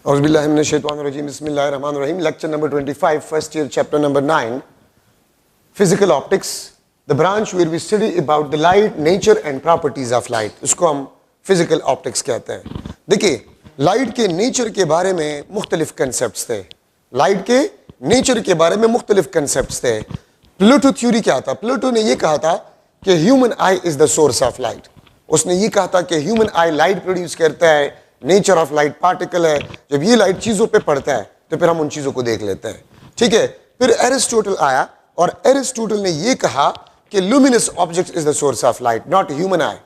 Auzubillahiminash-shaytanir-rajim. Bismillahir-rahmanir-rahim. Lecture number 25, first year, chapter number 9, Physical Optics, the branch where we study about the light, nature and properties of light. उसको हम Physical Optics कहते हैं. देखिए, light के nature के बारे में मुख्तलिफ कंसेप्ट्स थे. लाइट के नेचर के बारे में मुख्तलिफ कंसेप्ट्स थे. प्लूटो थ्योरी क्या था? प्लूटो ने ये कहा था कि human I is the source of light. उसने ये कहा था कि ह्यूमन आई लाइट प्रोड्यूस करता है, नेचर ऑफ लाइट पार्टिकल है. जब ये लाइट चीजों पे पड़ता है तो फिर हम उन चीजों को देख लेते हैं. ठीक है. फिर एरिस्टोटल आया और एरिस्टोटल ने ये कहा कि luminous object is the source of light, not human I.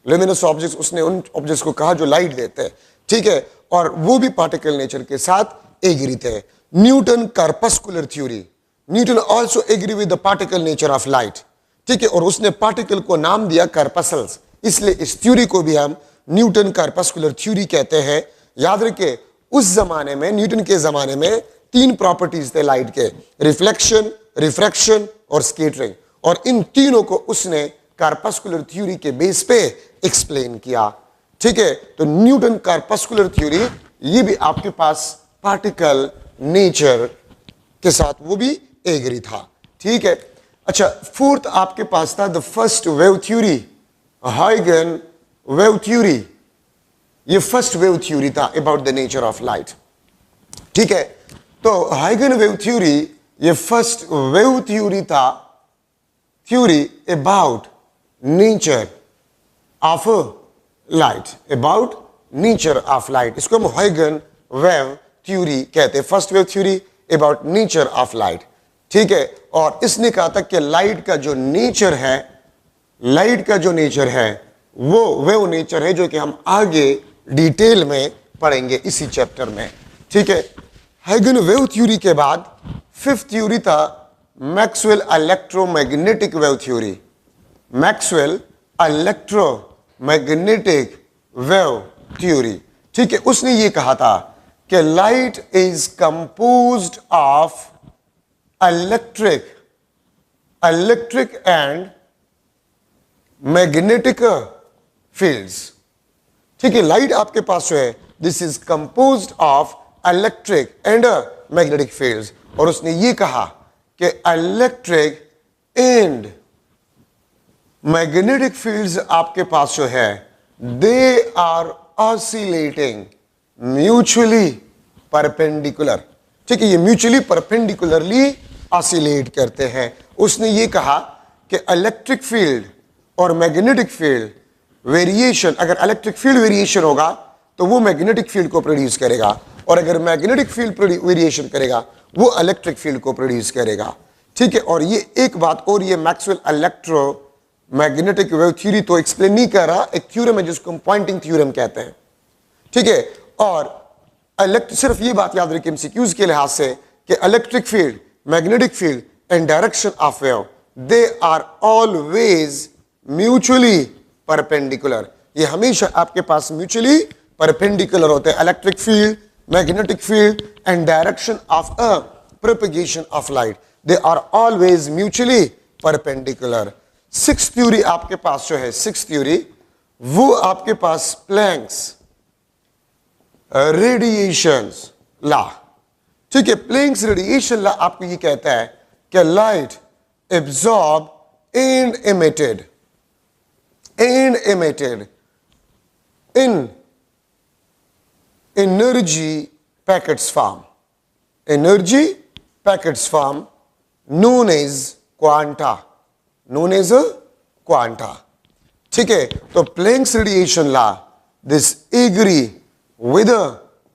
Luminous objects, उसने उन ऑब्जेक्ट्स को कहा जो लाइट देते हैं. ठीक है. और वो भी पार्टिकल नेचर के साथ एग्री थे. Newton corpuscular theory, Newton also agree with the particle nature of light. ठीक है. और उसने पार्टिकल को नाम दिया कार्पसल्स, इसलिए इस थ्योरी को भी हम न्यूटन कार्पस्कुलर थ्योरी कहते हैं. याद रखिए, उस जमाने में, न्यूटन के जमाने में 3 प्रॉपर्टीज थे लाइट के: रिफ्लेक्शन, रिफ्रैक्शन और स्कैटरिंग. और इन तीनों को उसने कार्पस्कुलर थ्योरी के बेस पे एक्सप्लेन किया. ठीक है. तो न्यूटन कार्पस्कुलर थ्योरी, ये भी आपके पास पार्टिकल नेचर के साथ वो भी एग्री था. ठीक है. अच्छा, फोर्थ आपके पास था द फर्स्ट वेव थ्योरी, हाइगन वेव थ्योरी. ये फर्स्ट वेव थ्योरी था about the nature of light. ठीक है. तो हाइगन वेव थ्योरी ये फर्स्ट वेव थ्योरी था, theory about nature of light, about nature of light. इसको हम हाइगन वेव थ्योरी कहते हैं, first wave theory about nature of light. ठीक है. और इसने कहा था कि लाइट का जो नेचर है, लाइट का जो नेचर है वो नेचर है जो कि हम आगे डिटेल में पढ़ेंगे इसी चैप्टर में. ठीक है. हाइगन वेव थ्योरी के बाद फिफ्थ थ्योरी था Maxwell electromagnetic wave theory. Maxwell electromagnetic wave theory. ठीक है. उसने ये कहा था कि light is composed of electric and magnetic fields. ठीक है. लाइट आपके पास जो है, this is composed of electric and magnetic fields. और उसने ये कहा कि इलेक्ट्रिक एंड मैग्नेटिक फील्ड्स आपके पास जो है, they are oscillating mutually perpendicular. ठीक है. ये म्यूचुअली परपेंडिकुलरली ऑसिलेट करते हैं. उसने ये कहा कि इलेक्ट्रिक फील्ड और मैग्नेटिक फील्ड वेरिएशन, अगर इलेक्ट्रिक फील्ड वेरिएशन होगा तो वो मैग्नेटिक फील्ड को प्रोड्यूस करेगा, और अगर मैग्नेटिक फील्ड वेरिएशन करेगा वो इलेक्ट्रिक फील्ड को प्रोड्यूस करेगा. ठीक है. और ये एक बात और, ये Maxwell electro magnetic wave theory तो एक्सप्लेन नहीं कर रहा, एक थ्योरम है जिसको हम पॉइंटिंग थ्योरम कहते हैं. ठीक है. और सिर्फ ये बात याद रखिए एमसीक्यूज के लिहाज से कि electric field, magnetic field and direction of wave, they are always mutually perpendicular. ये हमेशा आपके पास म्यूचुअली परपेंडिकुलर होते हैं. Electric field, magnetic field and direction of a propagation of light, they are always mutually perpendicular. Six theory आपके पास जो है, सिक्स थ्योरी, वो आपके पास प्लैंक्स रेडिएशंस लॉ. ठीक है. प्लैंक्स रेडिएशन लॉ आपको ये कहता है कि light absorb and emitted in energy packets form, energy packets form known as quanta, ठीक है. तो Planck's radiation law, this agree with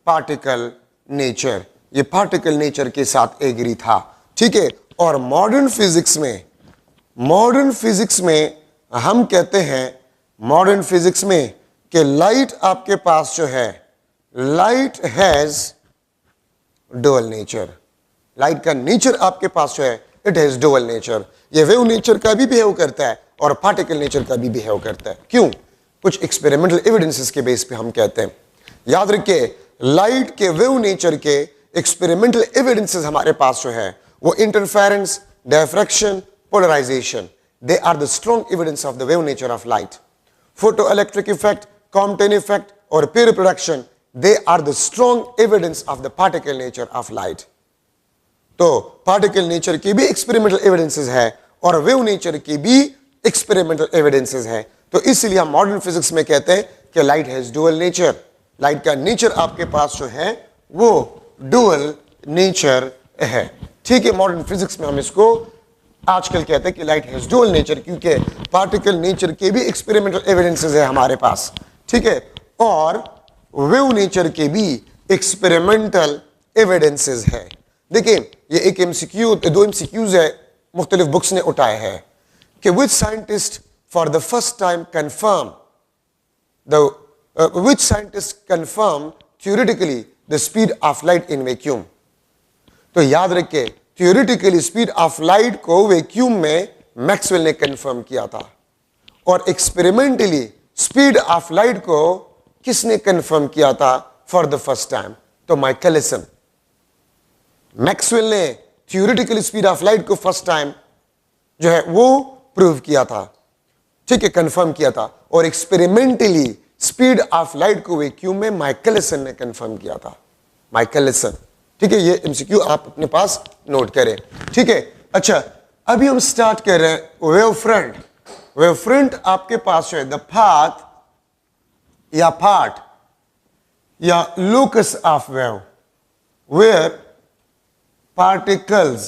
particle nature, ये पार्टिकल नेचर के साथ एग्री था. ठीक है. और मॉडर्न फिजिक्स में हम कहते हैं, मॉडर्न फिजिक्स में, कि लाइट आपके पास जो है, light has dual nature. Light का नेचर आपके पास जो है, इट हैज डुअल नेचर. ये वेव नेचर का भी बिहेव करता है और पार्टिकल नेचर का भी बिहेव करता है. क्यों? कुछ एक्सपेरिमेंटल एविडेंसेस के बेस पे हम कहते हैं. याद रखिए, लाइट के वेव नेचर के एक्सपेरिमेंटल एविडेंसेस हमारे पास जो है, वो interference, diffraction, polarisation, they are the strong evidence of the wave nature of light. Photoelectric effect, Compton effect और peer production, they are the strong evidence of the particle nature of light. तो particle nature की भी experimental evidences है और wave nature की भी experimental evidences है। तो इसलिए हम मॉडर्न फिजिक्स में कहते हैं कि light has dual nature. Light का नेचर आपके पास जो है वो डुअल नेचर है। ठीक है, मॉडर्न फिजिक्स में हम इसको आजकल कहते हैं कि लाइट हैज डुअल नेचर, क्योंकि पार्टिकल नेचर के भी एक्सपेरिमेंटल एविडेंसेस है हमारे पास। ठीक है, और वेव नेचर के भी एक्सपेरिमेंटल एविडेंसेस है। देखिए, ये एक एमसीक्यू, दो एमसीक्यूज है मुख्तलिफ बुक्स ने उठाए हैं कि which scientist for the first time confirm which scientist confirm theoretically the speed of light in vacuum। तो याद रखिए, theoretically speed of light को वैक्यूम में मैक्सवेल ने कंफर्म किया था, और एक्सपेरिमेंटली स्पीड ऑफ लाइट को किसने कंफर्म किया था फॉर द फर्स्ट टाइम? तो माइकलसन। मैक्सवेल ने थियोरेटिकल स्पीड ऑफ लाइट को फर्स्ट टाइम जो है वो प्रूव किया था, ठीक है, कंफर्म किया था, और एक्सपेरिमेंटली स्पीड ऑफ लाइट को वैक्यूम में माइकलसन ने कंफर्म किया था। माइकलसन, ठीक है, ये एमसीक्यू आप अपने पास नोट करें। ठीक है, अच्छा, अभी हम स्टार्ट कर रहे हैं वेव फ्रंट। वेव फ्रंट आपके पास है द पाथ या पार्ट या locus of wave where particles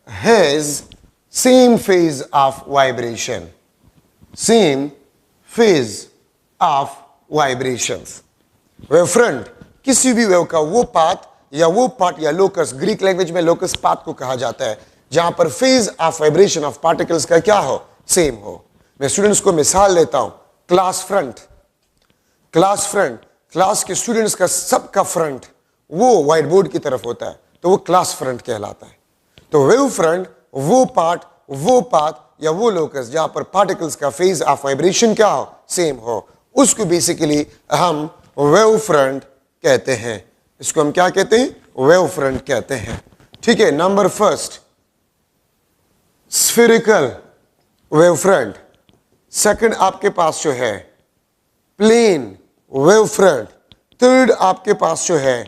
has same phase of vibration, same phase of vibrations। Wave front किसी भी वेव का वो पाथ या वो पार्ट या लोकस, ग्रीक लैंग्वेज में लोकस पाथ को कहा जाता है, जहां पर phase of vibration of particles का क्या हो? सेम हो। मैं स्टूडेंट्स को मिसाल लेता हूं, class front. Class front, class के स्टूडेंट्स का सबका फ्रंट वो व्हाइट बोर्ड की तरफ होता है, तो वो क्लास फ्रंट कहलाता है। तो वेव फ्रंट वो पार्ट, वो पाथ या वो लोकस जहां पर पार्टिकल्स का फेज ऑफ वाइब्रेशन क्या हो? सेम हो, उसको बेसिकली हम वेव फ्रंट कहते हैं। इसको हम क्या कहते हैं? वेव फ्रंट कहते हैं। ठीक है, number first spherical wave front. Second आपके पास जो है प्लेन वेव फ्रंट। थर्ड आपके पास जो है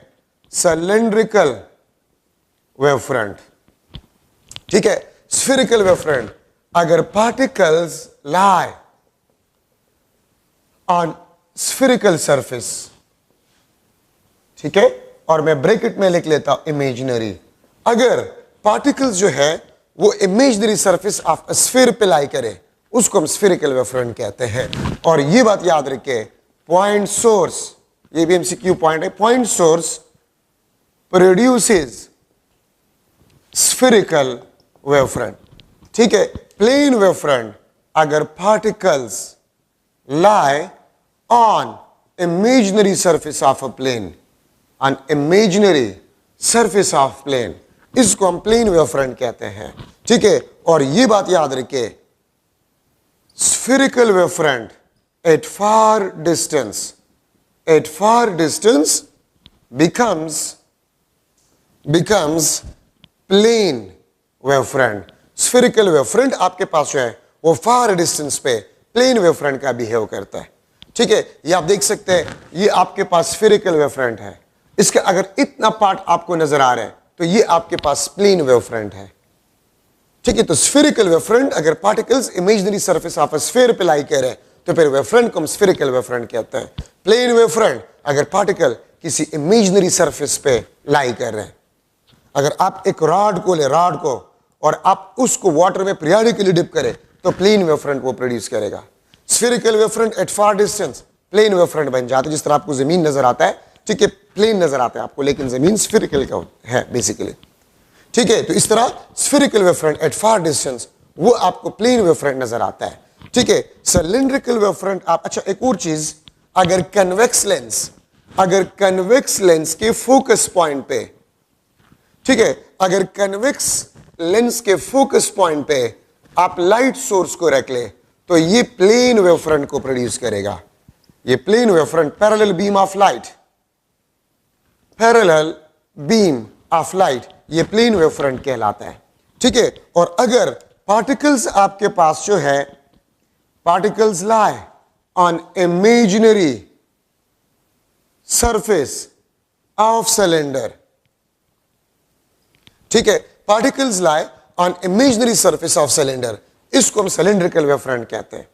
सिलेंड्रिकल वेव फ्रंट। ठीक है, स्फेरिकल वेव फ्रंट, अगर particles lie on spherical surface, ठीक है, और मैं ब्रैकेट में लिख लेता हूं इमेजिनरी, अगर पार्टिकल्स जो है वो इमेजिनरी सरफेस ऑफ स्फीयर पे लाई करे, उसको हम स्फेरिकल वेव फ्रंट कहते हैं। और ये बात याद रखिए, पॉइंट सोर्स, ये भी एमसीक्यू पॉइंट है, point source produces spherical wave front. ठीक है, प्लेन वेव फ्रंट, अगर particles lie on imaginary surface of a plane, on imaginary surface of plane, इसको हम प्लेन वेव फ्रंट कहते हैं। ठीक है, और ये बात याद रखिए, spherical wave front at far distance becomes plane wave front। spherical wave front आपके पास जो है वो far distance पे प्लेन वेव फ्रंट का बिहेव करता है। ठीक है, ये आप देख सकते हैं, ये आपके पास स्फेरिकल वेव फ्रंट है, इसका अगर इतना पार्ट आपको नजर आ रहा है तो ये आपके पास प्लेन वेव फ्रंट है। ठीक है, तो स्फेरिकल वेव फ्रंट अगर particles imaginary surface of a sphere पे लाई कर रहे हैं तो फिर वेव फ्रंट को हम स्फेरिकल वेव फ्रंट कहते हैं। प्लेन वेव फ्रंट अगर पार्टिकल किसी इमेजिनरी सरफेस पे लाई कर रहे हैं, अगर आप एक रॉड को ले, रॉड को, और आप उसको वाटर में पीरियडिकली डिप करें तो प्लेन वेव फ्रंट वो प्रोड्यूस करेगा। Spherical wave front at far distance plane wave front बन जाता है। जिस तरह आपको जमीन नजर आता है, ठीक है, प्लेन नजर आता है आपको, लेकिन जमीन स्फेरिकल का है बेसिकली। ठीक है, तो इस तरह spherical wave front at far distance वो आपको प्लेन वेव फ्रंट नजर आता है। ठीक है, सिलेंड्रिकल वेव फ्रंट आप, अच्छा एक और चीज, अगर कन्वेक्स लेंस के फोकस पॉइंट पे, ठीक है, अगर कन्वेक्स लेंस के फोकस पॉइंट पे आप लाइट सोर्स को रख ले तो ये प्लेन वेव फ्रंट को प्रोड्यूस करेगा। ये plane wave front parallel beam of light, parallel beam of light, ये प्लेन वेव फ्रंट कहलाता है। ठीक है, और अगर पार्टिकल्स आपके पास जो है, particles lie on imaginary surface of cylinder, ठीक है, particles lie on imaginary surface of cylinder, इसको हम सिलेंड्रिकल वेवफ्रंट कहते हैं।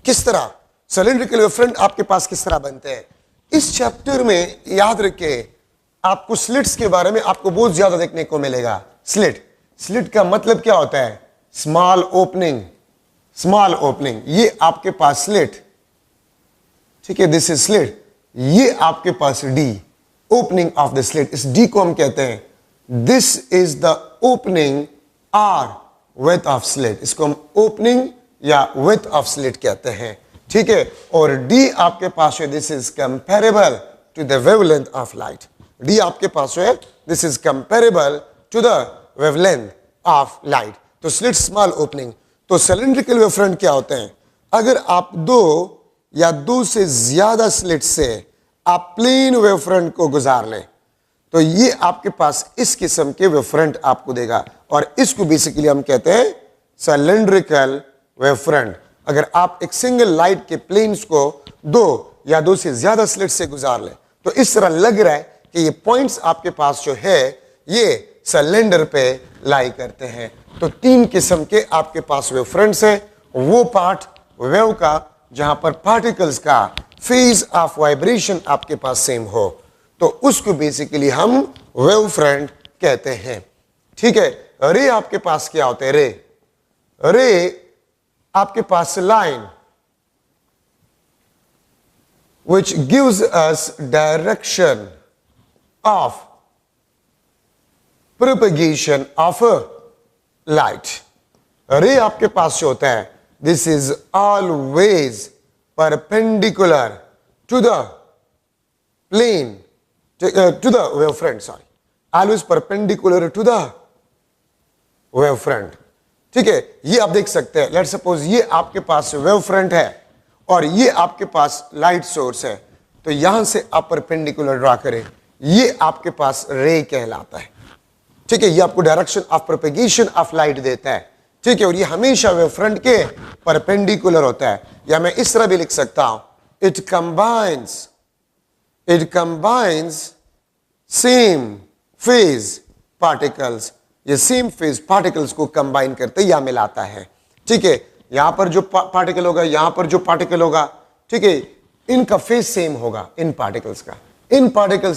किस तरह सिलेंड्रिकल वेवफ्रंट आपके पास किस तरह बनते हैं, इस चैप्टर में याद रखें, आपको स्लिट्स के बारे में आपको बहुत ज्यादा देखने को मिलेगा। स्लिट का मतलब क्या होता है, स्मॉल ओपनिंग, स्मॉल ओपनिंग, ये आपके पास स्लिट, ठीक है, दिस इज स्लिट, ये आपके पास D, opening of the slit, इस डी को हम कहते हैं this is the opening or width of slit, इसको हम ओपनिंग या विड्थ ऑफ स्लिट कहते हैं, ठीक है। और डी आपके पास है, this is comparable to the wavelength of light, D आपके पास है, this is comparable to the wavelength of light. तो स्लिट स्मॉल ओपनिंग। तो सिलेंड्रिकल वेवफ्रंट क्या होते हैं, अगर आप दो या दो से ज्यादा स्लिट से आप प्लेन वेवफ्रंट को गुजार लें तो ये आपके पास इस किस्म के वेवफ्रंट आपको देगा, और इसको बेसिकली हम कहते हैं सिलेंड्रिकल वेवफ्रंट। अगर आप एक सिंगल लाइट के प्लेन्स को दो या दो से ज्यादा स्लिट से गुजार लें तो इस तरह लग रहा है कि ये पॉइंट्स आपके पास जो है ये सिलेंडर पे लाई करते हैं। तो तीन किस्म के आपके पास वेवफ्रंट्स हैं, वो पार्ट वेव का जहां पर पार्टिकल्स का फेज ऑफ वाइब्रेशन आपके पास सेम हो तो उसको बेसिकली हम वेव फ्रंट कहते हैं, ठीक है। रे आपके पास क्या होते हैं, रे आपके पास line which gives us direction of propagation of light. रे आपके पास जो होता है this is always perpendicular to the plane, to the wavefront, sorry, always perpendicular to the wavefront, ठीक है। ये आप देख सकते हैं, लेट्स सपोज ये आपके पास वेव फ्रंट है और ये आपके पास लाइट सोर्स है, तो यहां से आप परपेंडिकुलर ड्रा करें, ये आपके पास रे कहलाता है, ठीक है। ये आपको direction of propagation of light देता है, ठीक है, और ये हमेशा वेव फ्रंट के परपेंडिकुलर होता है। या मैं इस तरह भी लिख सकता हूं, it combines same phase particles, ये सेम फेज पार्टिकल्स को कंबाइन करते या मिलाता है, ठीक है। यहां पर जो पार्टिकल होगा, यहां पर जो पार्टिकल होगा, ठीक है, इनका फेज सेम होगा, इन पार्टिकल्स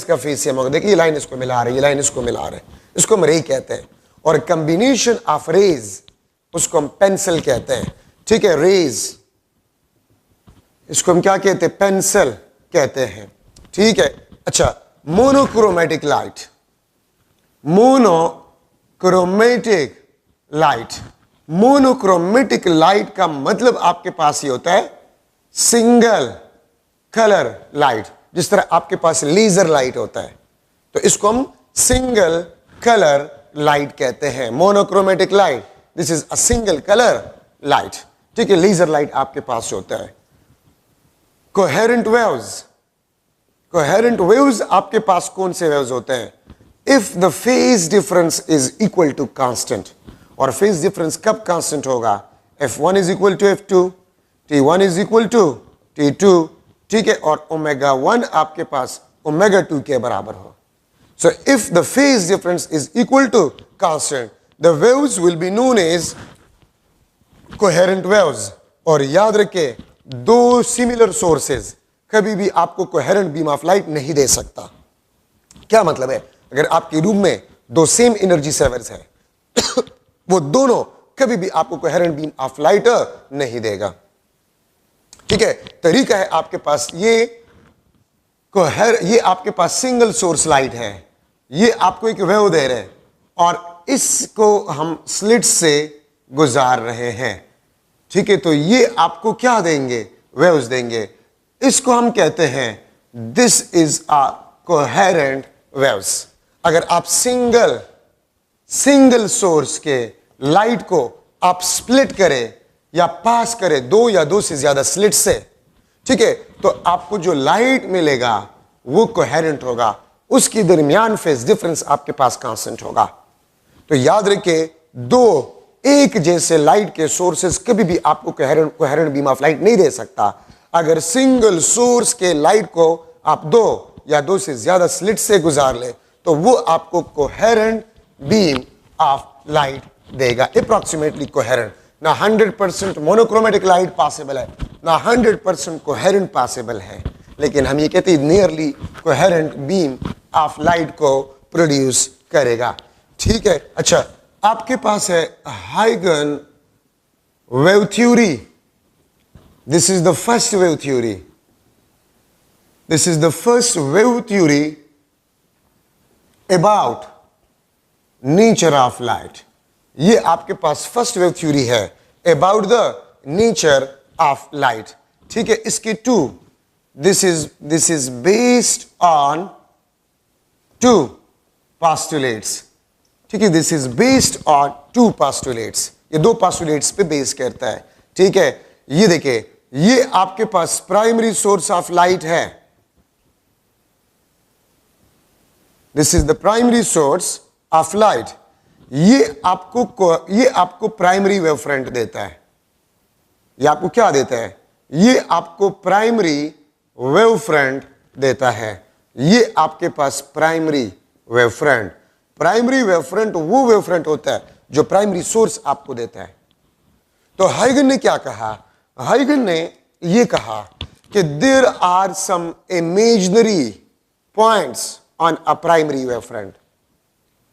का फेज सेम होगा। देखिए ये लाइन इसको मिला रही है, ये लाइन इसको मिला रहे हैं, इसको हम रे कहते हैं। और कॉम्बिनेशन ऑफ रेज उसको हम पेंसिल कहते हैं, ठीक है, रेज इसको हम क्या कहते हैं, पेंसिल कहते हैं, ठीक है। अच्छा, मोनोक्रोमेटिक लाइट, मोनोक्रोमेटिक लाइट का मतलब आपके पास ये होता है सिंगल कलर लाइट, जिस तरह आपके पास लेजर लाइट होता है, तो इसको हम सिंगल कलर लाइट कहते हैं। Monochromatic light, this is a single colour light, ठीक है। लेजर लाइट आपके पास होता है। कोहेरेंट वेव्स आपके पास कौन से वेव्स होते हैं, if the phase difference is equal to constant. और फेज डिफरेंस कब कांस्टेंट होगा, F1 is equal to F2, T1 is equal to T2, ठीक है, और ओमेगा 1 आपके पास ओमेगा 2 के बराबर हो। So if the phase difference is equal to constant, the waves will be known as coherent waves. और याद रखे, दो सिमिलर सोर्सेज कभी भी आपको कोहेरेंट बीम ऑफ लाइट नहीं दे सकता। क्या मतलब है, अगर आपके रूम में दो सेम एनर्जी सेवर्स है वो दोनों कभी भी आपको कोहेरेंट बीम ऑफ लाइट नहीं देगा, ठीक है। तरीका है आपके पास ये आपके पास सिंगल सोर्स लाइट है, ये आपको एक वेव दे रहे हैं और इसको हम स्लिट से गुजार रहे हैं, ठीक है। तो ये आपको क्या देंगे, वेव्स देंगे, इसको हम कहते हैं this is a coherent waves. अगर आप सिंगल सोर्स के लाइट को आप स्प्लिट करें या पास करें दो या दो से ज्यादा स्लिट से, ठीक है, तो आपको जो लाइट मिलेगा वो कोहेरेंट होगा, उसकी दरमियान फेज डिफरेंस आपके पास कांस्टेंट होगा। तो याद रखिए, दो एक जैसे लाइट के सोर्सेस कभी भी आपको कोहेरेंट बीम ऑफ लाइट नहीं दे सकता। अगर सिंगल सोर्स के लाइट को आप दो या दो से ज्यादा स्लिट से गुजार ले तो वो आपको कोहेरेंट बीम ऑफ लाइट देगा, अप्रोक्सीमेटली कोहेरेंट। ना 100% मोनोक्रोमेटिक लाइट पॉसिबल है, ना 100% कोहेरेंट पॉसिबल है, लेकिन हम ये कहते हैं nearly coherent beam of light को प्रोड्यूस करेगा। ठीक है, अच्छा आपके पास है हाइगन wave theory. This is the first wave theory, this is the first wave theory about nature of light. ये आपके पास फर्स्ट वेव थ्योरी है about the nature of light. ठीक है, इसके two, this is based on two postulates। ठीक है, this is based on two postulates, ये दो postulates पे बेस करता है। ठीक है, ये देखिए, ये आपके पास प्राइमरी सोर्स ऑफ लाइट है, this is the primary source of light. ये आपको प्राइमरी वेव फ्रंट देता है। ये आपको क्या देता है? ये आपको प्राइमरी वेव फ्रंट देता है। ये आपके पास primary wave front, primary wave front वो वेव फ्रंट होता है जो प्राइमरी सोर्स आपको देता है। तो हाइगन ने क्या कहा? हाइगन ने ये कहा कि there are some imaginary points on a primary wave front.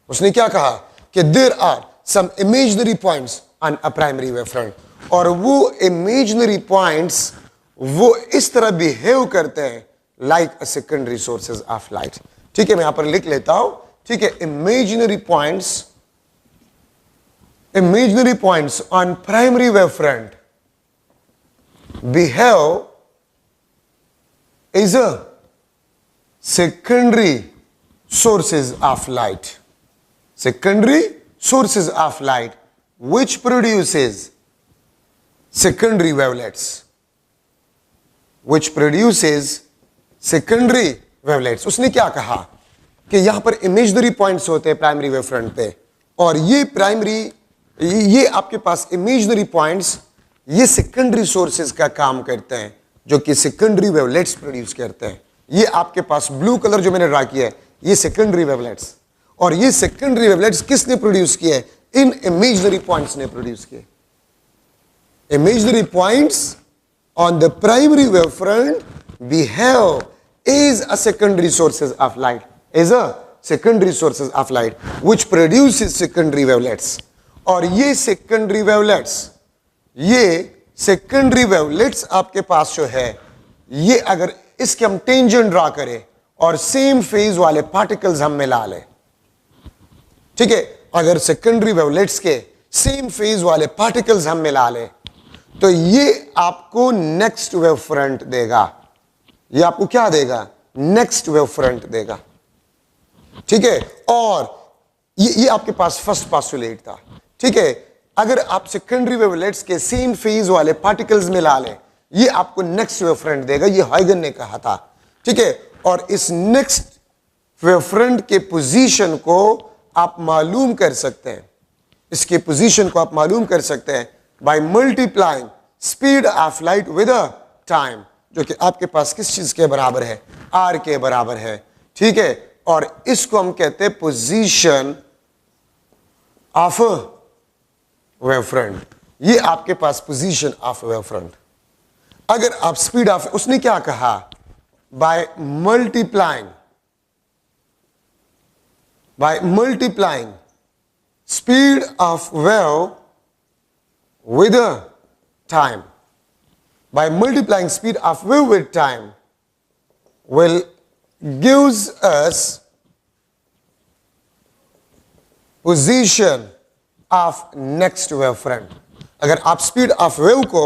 उसने क्या कहा कि there are some imaginary points on a primary wave front, और वो इमेजिनरी पॉइंट्स वो इस तरह बिहेव करते हैं like a secondary sources of light. ठीक है, मैं यहां पर लिख लेता हूं। ठीक है, imaginary points on primary wave front behave as a secondary sources of light, secondary sources of light which produces secondary wavelets, which produces secondary wavelets। उसने क्या कहा कि यहां पर इमेजिनरी पॉइंट्स होते हैं प्राइमरी वेव फ्रंट पे, और ये आपके पास इमेजिनरी पॉइंट्स ये सेकेंडरी सोर्सेज का काम करते हैं जो कि सेकेंडरी वेवलेट्स प्रोड्यूस करते हैं। ये आपके पास ब्लू कलर जो मैंने ड्रा किया है ये सेकेंडरी वेवलेट्स, और ये सेकेंडरी वेवलेट्स किसने प्रोड्यूस किए? इन इमेजिनरी पॉइंट्स ने प्रोड्यूस किए। Imaginary points on the primary wave front behave as a secondary sources of light, as a secondary sources of light which produces secondary wavelets. और ये secondary wavelets आपके पास जो है, ये अगर इसके हम टेंजेंट ड्रा करें और सेम फेज वाले पार्टिकल्स हम मिला लें, ठीक है, अगर सेकेंडरी वेवलेट्स के सेम फेज वाले पार्टिकल्स हम मिला लें तो ये आपको नेक्स्ट वेव फ्रंट देगा। ये आपको क्या देगा? नेक्स्ट वेव फ्रंट देगा। ठीक है, और ये आपके पास फर्स्ट पोस्टुलेट था। ठीक है, अगर आप सेकेंडरी वेवलेट्स के सेम फेज वाले पार्टिकल्स मिला लें ये आपको नेक्स्ट वेव फ्रंट देगा। ये हाइगन ने कहा था। ठीक है, और इस नेक्स्ट वेव फ्रंट के पोजीशन को आप मालूम कर सकते हैं, इसके पोजीशन को आप मालूम कर सकते हैं by multiplying speed of light with a time, जो कि आपके पास किस चीज के बराबर है? आर के बराबर है। ठीक है, और इसको हम कहते हैं पोजीशन ऑफ वेव फ्रंट। ये आपके पास पोजीशन ऑफ वेव फ्रंट। अगर आप स्पीड ऑफ, उसने क्या कहा? by multiplying speed of wave with a time, by multiplying speed of wave with time will gives us position of next wave front। अगर आप speed of wave को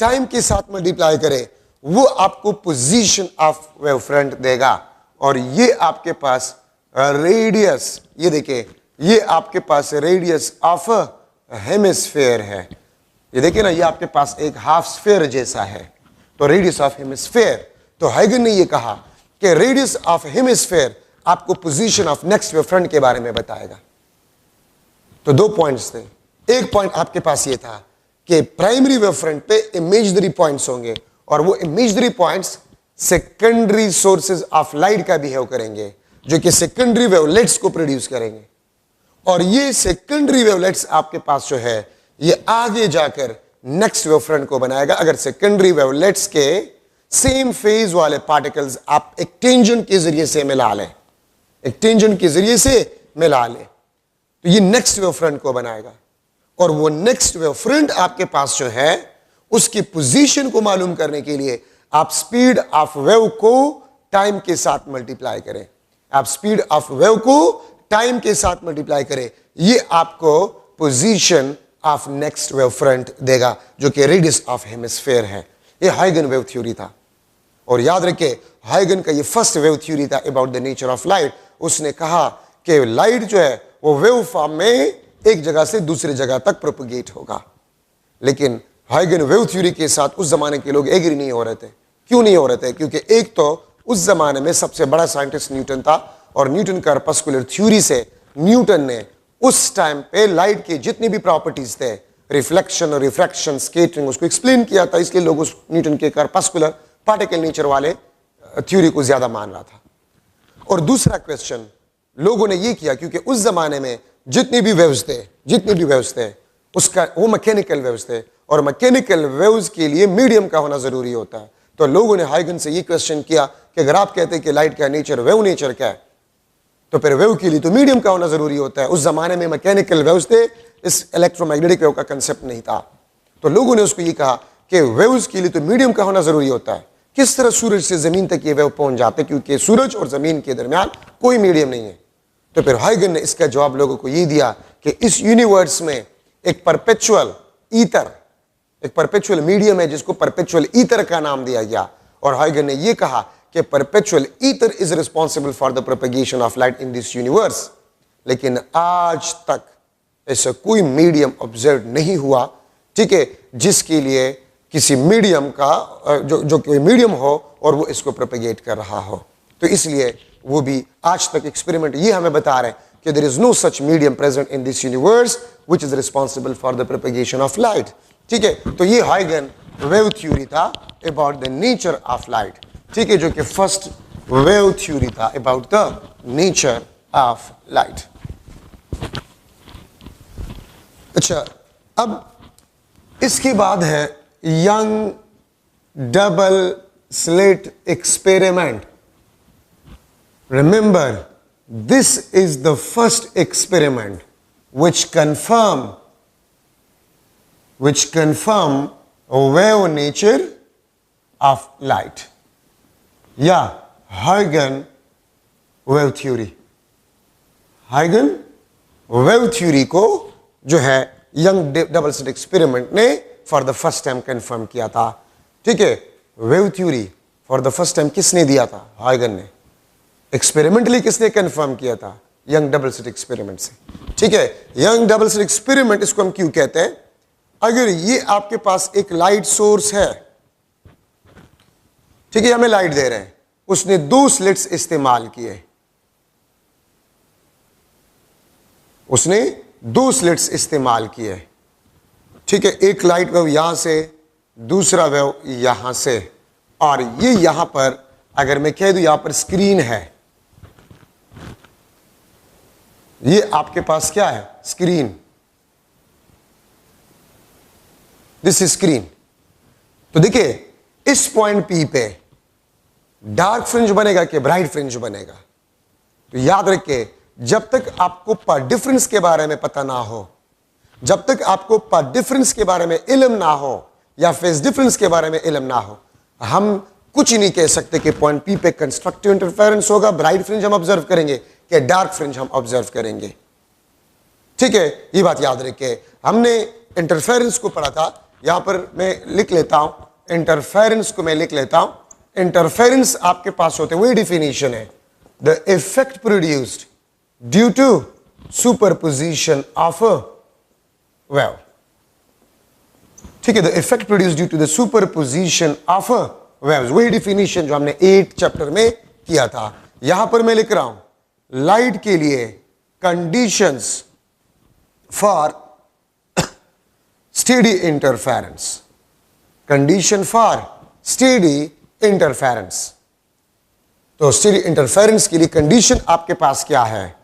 time के साथ मल्टीप्लाई करें वो आपको पोजीशन ऑफ वेव फ्रंट देगा। और ये आपके पास रेडियस, ये देखिए, ये आपके पास रेडियस ऑफ हेमिस्फीयर है। ये देखिए ना, ये आपके पास एक हाफ स्फीयर जैसा है, तो रेडियस ऑफ हेमिस्फीयर। तो हाइगन ने ये कहा कि रेडियस ऑफ हेमिस्फीयर आपको position of next wave front के बारे में बताएगा। तो दो पॉइंट्स थे। एक पॉइंट आपके पास ये था कि प्राइमरी वेव फ्रंट पे इमेजिनरी पॉइंट्स होंगे और वो imaginary points secondary sources of light का बिहेव करेंगे, जो कि सेकेंडरी वेवलेट्स को प्रोड्यूस करेंगे। और ये सेकेंडरी वेवलेट्स आपके पास जो है ये आगे जाकर नेक्स्ट वेवफ्रंट को बनाएगा। अगर सेकेंडरी वेवलेट्स के सेम फेज वाले पार्टिकल्स आप एक टेंजेंट के जरिए से मिला लें, एक टेंजेंट के जरिए से मिला लें, तो ये नेक्स्ट वेवफ्रंट को बनाएगा। और वो नेक्स्ट वेवफ्रंट आपके पास जो है उसकी पोजीशन को मालूम करने के लिए आप स्पीड ऑफ वेव को टाइम के साथ मल्टीप्लाई करें। आप स्पीड ऑफ वेव को टाइम के साथ मल्टीप्लाई करें, ये आपको position of next wave front देगा, जो कि रेडियस ऑफ हेमिस्फेयर है। ये हाइगन वेव थ्योरी था। और याद रखिए, हाइगन का ये फर्स्ट वेव थ्योरी था about the nature of light. उसने कहा कि लाइट जो है वो वेव फॉर्म में एक जगह से दूसरी जगह तक प्रोपगेट होगा। लेकिन हाइगन वेव थ्योरी के साथ उस जमाने के लोग एग्री नहीं हो रहे थे। क्यों नहीं हो रहे थे? क्योंकि एक तो उस जमाने में सबसे बड़ा साइंटिस्ट न्यूटन था, और न्यूटन कार्पस्कुलर थ्योरी से न्यूटन ने उस टाइम पे लाइट के जितनी भी प्रॉपर्टीज थे, रिफ्लेक्शन और रिफ्रैक्शन, स्कैटरिंग, उसको एक्सप्लेन किया था। इसलिए लोग उस न्यूटन के कार्पस्कुलर पार्टिकल नेचर वाले थ्योरी को ज्यादा मान रहा था। और दूसरा क्वेश्चन लोगों ने ये किया, क्योंकि उस जमाने में जितनी भी वेव्स थे उसका वो मैकेनिकल वेव्स थे, और मैकेनिकल वेव्स के लिए मीडियम का होना जरूरी होता है। तो लोगों ने हाइगन से ये क्वेश्चन किया कि अगर आप कहते हैं कि लाइट का नेचर वेव नेचर का है, तो फिर वेव के लिए तो मीडियम का होना जरूरी होता है। उस जमाने में मैकेनिकल वेव्स थे, इस इलेक्ट्रोमैग्नेटिक वेव का कंसेप्ट नहीं था। तो लोगों ने उसको ये कहा कि वेव्स के लिए तो मीडियम का होना जरूरी होता है। किस तरह सूरज से जमीन तक ये वेव पहुंच जाते, क्योंकि सूरज और जमीन के दरमियान कोई मीडियम नहीं है। तो फिर हाइगन ने इसका जवाब लोगों को ये दिया कि इस यूनिवर्स में एक परपेचुअल ईथर, एक परपेचुअल मीडियम है जिसको परपेचुअल ईथर का नाम दिया गया। और हाइगन ने यह कहा कि perpetual ether is responsible for the propagation of light in this universe. लेकिन आज तक ऐसा कोई मीडियम ऑब्जर्व नहीं हुआ, ठीक है, जिसके लिए किसी मीडियम का जो कोई मीडियम हो और वो इसको प्रोपेगेट कर रहा हो। तो इसलिए वो भी आज तक एक्सपेरिमेंट ये हमें बता रहे हैं कि there is no such medium present in this universe which is responsible for the propagation of light. ठीक है, तो ये हाइगन वेव थ्योरी था about the nature of light, ठीक है, जो कि फर्स्ट वेव थ्योरी था about the nature of light. अच्छा, अब इसके बाद है Young double slit experiment. Remember, this is the first experiment which confirm wave nature of light. Yeah, Huygens wave theory. Huygens wave theory को जो है Young double slit experiment ने for the first time confirm किया था। ठीक है, wave theory for the first time किसने दिया था? हाइगन ने। एक्सपेरिमेंटली किसने कंफर्म किया था? यंग डबल स्लिट एक्सपेरिमेंट से। ठीक है, यंग डबल स्लिट एक्सपेरिमेंट इसको हम क्यों कहते हैं? अगर ये आपके पास एक लाइट सोर्स है, ठीक है, हमें लाइट दे रहे हैं, उसने दो स्लिट्स इस्तेमाल किए, उसने दो स्लिट्स इस्तेमाल किए, ठीक है, एक लाइट वेव यहां से, दूसरा वेव यहां से, और ये यहां पर अगर मैं कह दूं यहां पर स्क्रीन है, ये आपके पास क्या है? स्क्रीन। This is screen. तो देखिए इस पॉइंट पी पे डार्क फ्रिंज बनेगा कि ब्राइट फ्रिंज बनेगा? तो याद रखिए, जब तक आपको पर डिफरेंस के बारे में पता ना हो, जब तक आपको पर डिफरेंस के बारे में इल्म ना हो या फेज डिफरेंस के बारे में इल्म ना हो, हम कुछ नहीं कह सकते कि पॉइंट पी पे कंस्ट्रक्टिव इंटरफेरेंस होगा, ब्राइट फ्रिंज हम ऑब्जर्व करेंगे कि डार्क फ्रिंज हम ऑब्जर्व करेंगे। ठीक है, ये बात याद रखिए। हमने इंटरफेरेंस को पढ़ा था, यहां पर मैं लिख लेता हूं, इंटरफेरेंस को मैं लिख लेता हूं। इंटरफेरेंस आपके पास होते वही डिफिनीशन है, the effect produced due to superposition of a wave. ठीक है, the effect produced due to the superposition of a waves, वही डिफिनीशन जो हमने 8 चैप्टर में किया था। यहां पर मैं लिख रहा हूं, लाइट के लिए conditions for steady interference, condition for steady interference. तो स्टीरियो इंटरफेरेंस के लिए कंडीशन आपके पास क्या है?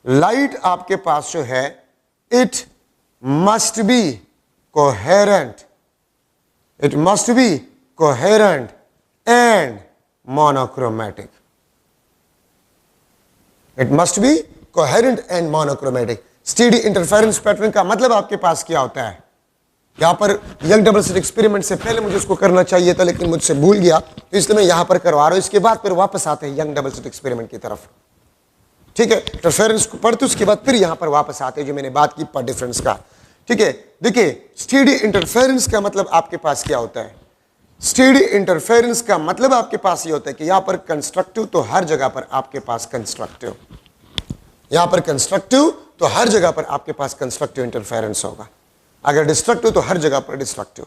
लाइट आपके पास जो है it must be coherent, it must be coherent and monochromatic, it must be coherent and monochromatic. Stereo interference pattern का मतलब आपके पास क्या होता है? यहां पर यंग डबल स्लिट एक्सपेरिमेंट से पहले मुझे इसको करना चाहिए था, लेकिन मुझसे भूल गया, तो इसलिए मैं यहां पर करवा रहा हूं। इसके बाद फिर वापस आते हैं यंग डबल स्लिट एक्सपेरिमेंट की तरफ। ठीक है, इंटरफेरेंस को पढ़ते उसके बाद फिर यहां पर वापस आते हैं जो मैंने बात की पार्ट डिफरेंस का। ठीक है, देखिए स्टीरियो इंटरफेरेंस का मतलब आपके पास क्या होता है? स्टीरियो इंटरफेरेंस का मतलब आपके पास ये होता है कि यहां पर कंस्ट्रक्टिव तो हर जगह पर आपके पास कंस्ट्रक्टिव, यहां पर कंस्ट्रक्टिव तो हर जगह पर आपके पास कंस्ट्रक्टिव इंटरफेरेंस होगा, अगर डिस्ट्रक्टिव तो हर जगह पर डिस्ट्रक्टिव।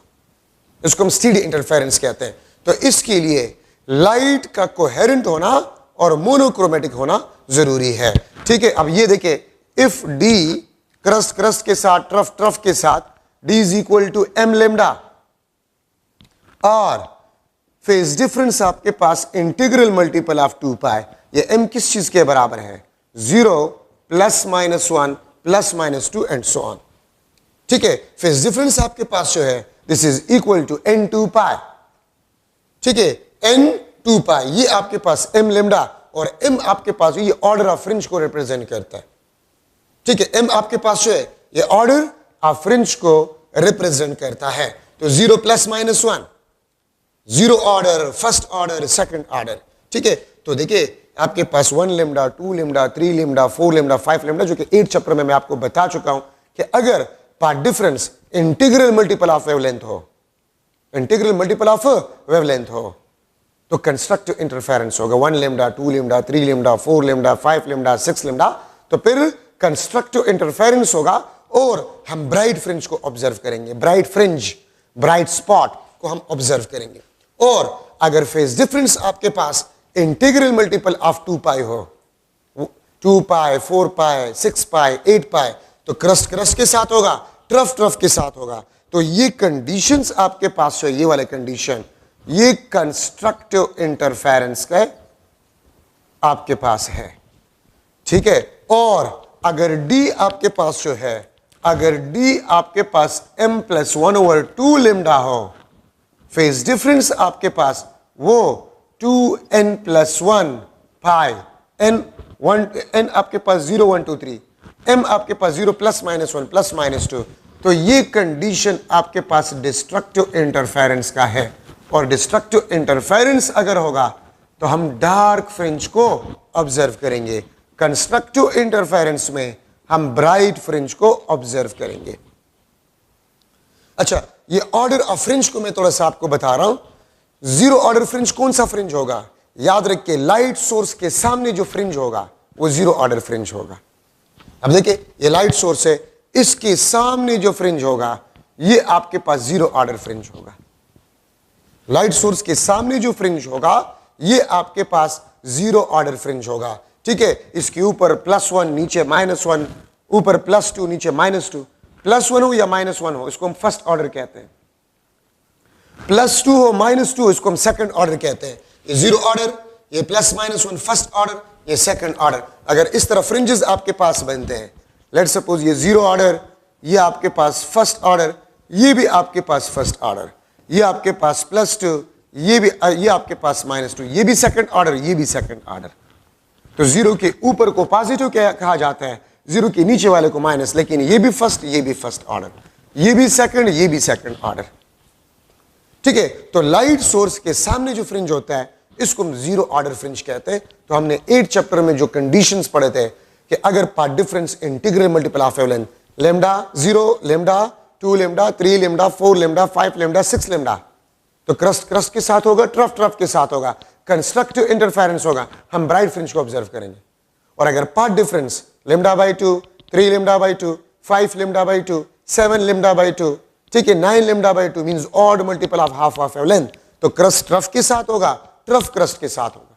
इसको हम स्टीरियो इंटरफेरेंस कहते हैं। तो इसके लिए लाइट का कोहेरेंट होना और मोनोक्रोमेटिक होना जरूरी है। ठीक है, अब ये देखिए, इफ डी क्रस्ट क्रस्ट के साथ, ट्रफ ट्रफ के साथ, D is equal to M lambda, और फेज डिफरेंस आपके पास इंटीग्रल मल्टीपल ऑफ 2 पाई, ये m किस चीज के बराबर है? 0 plus minus 1 plus minus 2 and so on. ठीक है, फेज डिफरेंस आपके पास जो है this is equal to n2 pi. ठीक है, n2 पाई ये आपके पास m लेमडा, और m आपके पास ये ऑर्डर ऑफ फ्रिंज को रिप्रेजेंट करता है। ठीक है, m आपके पास जो है ये ऑर्डर ऑफ फ्रिंज को रिप्रेजेंट करता है। तो 0 plus minus 1, 0 order, first order, second order. ठीक है, तो देखिए आपके पास 1 lambda, 2 lambda, 3 lambda, 4 lambda, 5 lambda, जो कि 8 चैप्टर में मैं आपको बता चुका हूं कि अगर path difference integral multiple of wavelength हो, इंटीग्रल मल्टीपल ऑफ वेवलेंथ हो, तो कंस्ट्रक्टिव इंटरफेरेंस होगा 1 lambda, 2 lambda, 3 lambda, 4 lambda, 5 lambda, 6 lambda, तो फिर कंस्ट्रक्टिव इंटरफेरेंस होगा और हम ब्राइट फ्रिंज को ऑब्जर्व करेंगे, ब्राइट फ्रिंज, ब्राइट स्पॉट को हम ऑब्जर्व करेंगे। और अगर फेज डिफरेंस आपके पास इंटीग्रल मल्टीपल ऑफ 2 पाई हो, 2 पाई, 4 पाई, 6 पाई, 8 पाई, तो क्रस्ट क्रस्ट के साथ होगा, ट्रफ ट्रफ के साथ होगा। तो ये कंडीशंस आपके पास है, ये वाले कंडीशन, ये कंस्ट्रक्टिव इंटरफेरेंस का आपके पास है। ठीक है, और अगर डी आपके पास जो है, अगर डी आपके पास m प्लस 1/2 लेमडा हो, फेज डिफरेंस आपके पास वो 2n प्लस 1 पाई, n आपके पास 0 1 2 3, m आपके पास 0 प्लस माइनस 1 प्लस माइनस 2, तो ये कंडीशन आपके पास डिस्ट्रक्टिव इंटरफेरेंस का है। और डिस्ट्रक्टिव इंटरफेरेंस अगर होगा तो हम डार्क फ्रिंज को ऑब्जर्व करेंगे, कंस्ट्रक्टिव इंटरफेरेंस में हम ब्राइट फ्रिंज को ऑब्जर्व करेंगे। अच्छा, ये ऑर्डर ऑफ फ्रिंज को मैं थोड़ा सा आपको बता रहा हूं। 0 ऑर्डर फ्रिंज कौन सा फ्रिंज होगा? याद रखिए, लाइट सोर्स के सामने जो फ्रिंज होगा वो 0 ऑर्डर फ्रिंज होगा। अब देखिए, ये लाइट सोर्स है, इसके सामने जो फ्रिंज होगा ये आपके पास 0 ऑर्डर फ्रिंज होगा। लाइट सोर्स के सामने जो फ्रिंज होगा ये आपके पास 0 ऑर्डर फ्रिंज होगा। ठीक है, इसके ऊपर +1, नीचे -1, ऊपर +2, नीचे -2, +1 हो या -1 हो, इसको हम फर्स्ट ऑर्डर कहते हैं। +2 हो, -2, इसको हम सेकंड ऑर्डर कहते हैं। ये 0 ऑर्डर, ये +-1 फर्स्ट ऑर्डर, ये सेकंड ऑर्डर। अगर इस तरह फ्रिंजेस आपके पास बनते हैं, लेट्स सपोज ये 0 ऑर्डर, ये आपके पास फर्स्ट ऑर्डर, ये भी आपके पास फर्स्ट ऑर्डर, ये आपके पास +2, ये आपके पास -2, ये भी सेकंड ऑर्डर, ये भी सेकंड ऑर्डर। तो 0 के ऊपर को पॉजिटिव कहा जाता है, 0 के नीचे वाले को माइनस, लेकिन ये भी फर्स्ट, ये भी फर्स्ट ऑर्डर, ये भी सेकंड, ये भी सेकंड ऑर्डर। ठीक है, तो लाइट सोर्स के सामने जो फ्रिंज होता है इसको हम 0 ऑर्डर फ्रिंज कहते हैं। तो हमने 8 चैप्टर में जो कंडीशंस पढ़े थे कि अगर path difference integral multiple of wavelength lambda 0, lambda 2, lambda 3, lambda 4, lambda 5, lambda 6 lambda, तो क्रस्ट क्रस्ट के साथ होगा, ट्रफ ट्रफ के साथ होगा, कंस्ट्रक्टिव इंटरफेरेंस होगा, हम ब्राइट फ्रिंज को ऑब्जर्व करेंगे। और अगर path difference lambda by 2, 3 lambda by 2, 5 lambda by 2, 7 lambda by 2, ठीक है, 9 lambda by 2 means odd multiple of half of wavelength, तो क्रस्ट ट्रफ के साथ होगा, ट्रफ क्रस्ट के साथ होगा।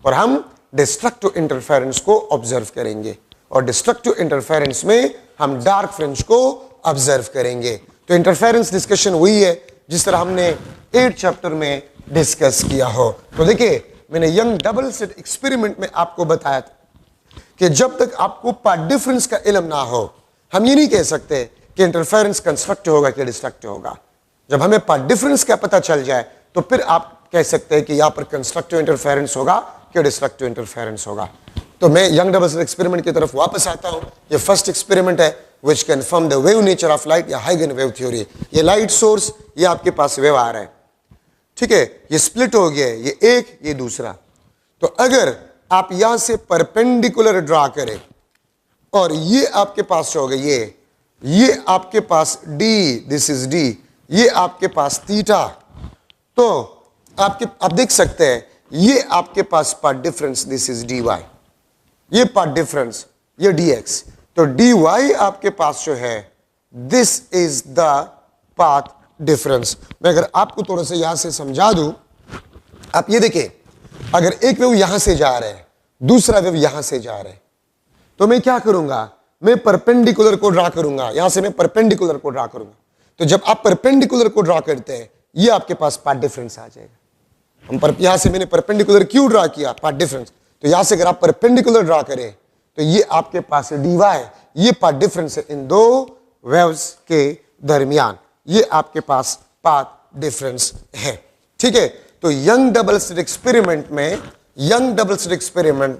और हम डिस्ट्रक्टिव इंटरफेरेंस को ऑब्जर्व करेंगे, और डिस्ट्रक्टिव इंटरफेरेंस में हम डार्क फ्रिंज को ऑब्जर्व करेंगे। तो इंटरफेरेंस डिस्कशन वही है जिस तरह हमने 8 चैप्टर में डिस्कस किया हो। तो देखिए मैंने यंग डबल स्लिट एक्सपेरिमेंट में आपको बताया था कि जब तक आपको पार्ट डिफरेंस का इल्म ना हो, हम ये नहीं कह सकते कि इंटरफेरेंस कंस्ट्रक्टिव होगा कि डिस्ट्रक्टिव होगा। जब हमें पार्ट डिफरेंस का पता चल जाए तो फिर आप कह सकते हैं कि यहां पर कंस्ट्रक्टिव इंटरफेरेंस होगा कि डिस्ट्रक्टिव इंटरफेरेंस होगा। तो मैं यंग डबल स्लिट एक्सपेरिमेंट की तरफ वापस आता हूं। ये फर्स्ट एक्सपेरिमेंट है which confirm the wave nature of light या हाइगन वेव थ्योरी। ये लाइट सोर्स, ये आपके पास वेव आ रहा है, ठीक है, ये स्प्लिट हो गया है, ये एक, ये दूसरा। तो अगर आप यहां से परपेंडिकुलर ड्रा करें और ये आपके पास हो गया, ये आपके पास डी, दिस इज डी, ये आपके पास थीटा, तो आप देख सकते हैं ये आपके पास path difference, this is D Y, ये पार्ट डिफरेंस, ये डी एक्स। तो डी वाई आपके पास जो है this is the path difference. मैं अगर आपको थोड़ा सा यहां से समझा दूं, आप ये देखिए, अगर एक वेव यहां से जा रहा है, दूसरा वेव यहां से जा रहा है, तो मैं क्या करूंगा, मैं परपेंडिकुलर को ड्रा करूंगा, यहां से मैं परपेंडिकुलर को ड्रा करूंगा। तो जब आप परपेंडिकुलर को ड्रा करते हैं, ये आपके पास पाथ डिफरेंस आ जाएगा। यहां से मैंने परपेंडिकुलर क्यों ड्रा किया, पाथ डिफरेंस। तो यहां से अगर आप परपेंडिकुलर ड्रा करें तो ये आपके पास डी वाई, ये पाथ डिफरेंस है इन दो वेव्स के दरमियान, ये आपके पास पाथ डिफरेंस है, ठीक है। तो यंग डबल स्लिट एक्सपेरिमेंट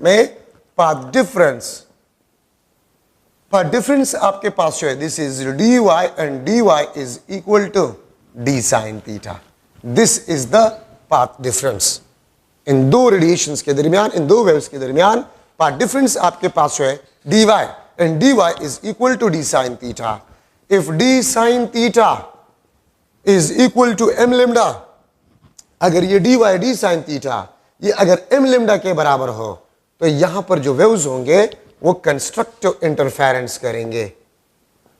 में पाथ डिफरेंस आपके पास जो है this is D Y and D Y is equal to D sine theta. This is the path difference in दो रेडिएशंस के दरमियान, इन दो वेव्स के दरमियान। पाथ डिफरेंस आपके पास जो है D Y and D Y is equal to D sine theta. If D sine theta is equal to M lambda, अगर ये D Y D sine theta ये अगर एम लेमडा के बराबर हो, तो यहां पर जो वेव्स होंगे वो कंस्ट्रक्टिव इंटरफेरेंस करेंगे।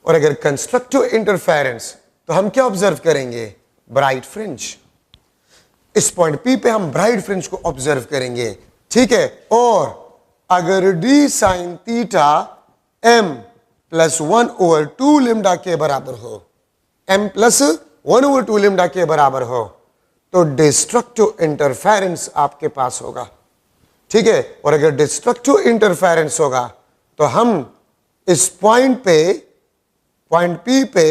और अगर कंस्ट्रक्टिव इंटरफेरेंस, तो हम क्या ऑब्जर्व करेंगे, ब्राइट फ्रिंज। इस पॉइंट पी पे हम ब्राइट फ्रिंज को ऑब्जर्व करेंगे, ठीक है। और अगर D sine theta M plus 1/2 lambda के बराबर हो, एम प्लस 1/2 लेमडा के बराबर हो, तो डिस्ट्रक्टिव इंटरफेरेंस आपके पास होगा, ठीक है। और अगर डिस्ट्रक्टिव इंटरफेरेंस होगा तो हम इस पॉइंट पी पे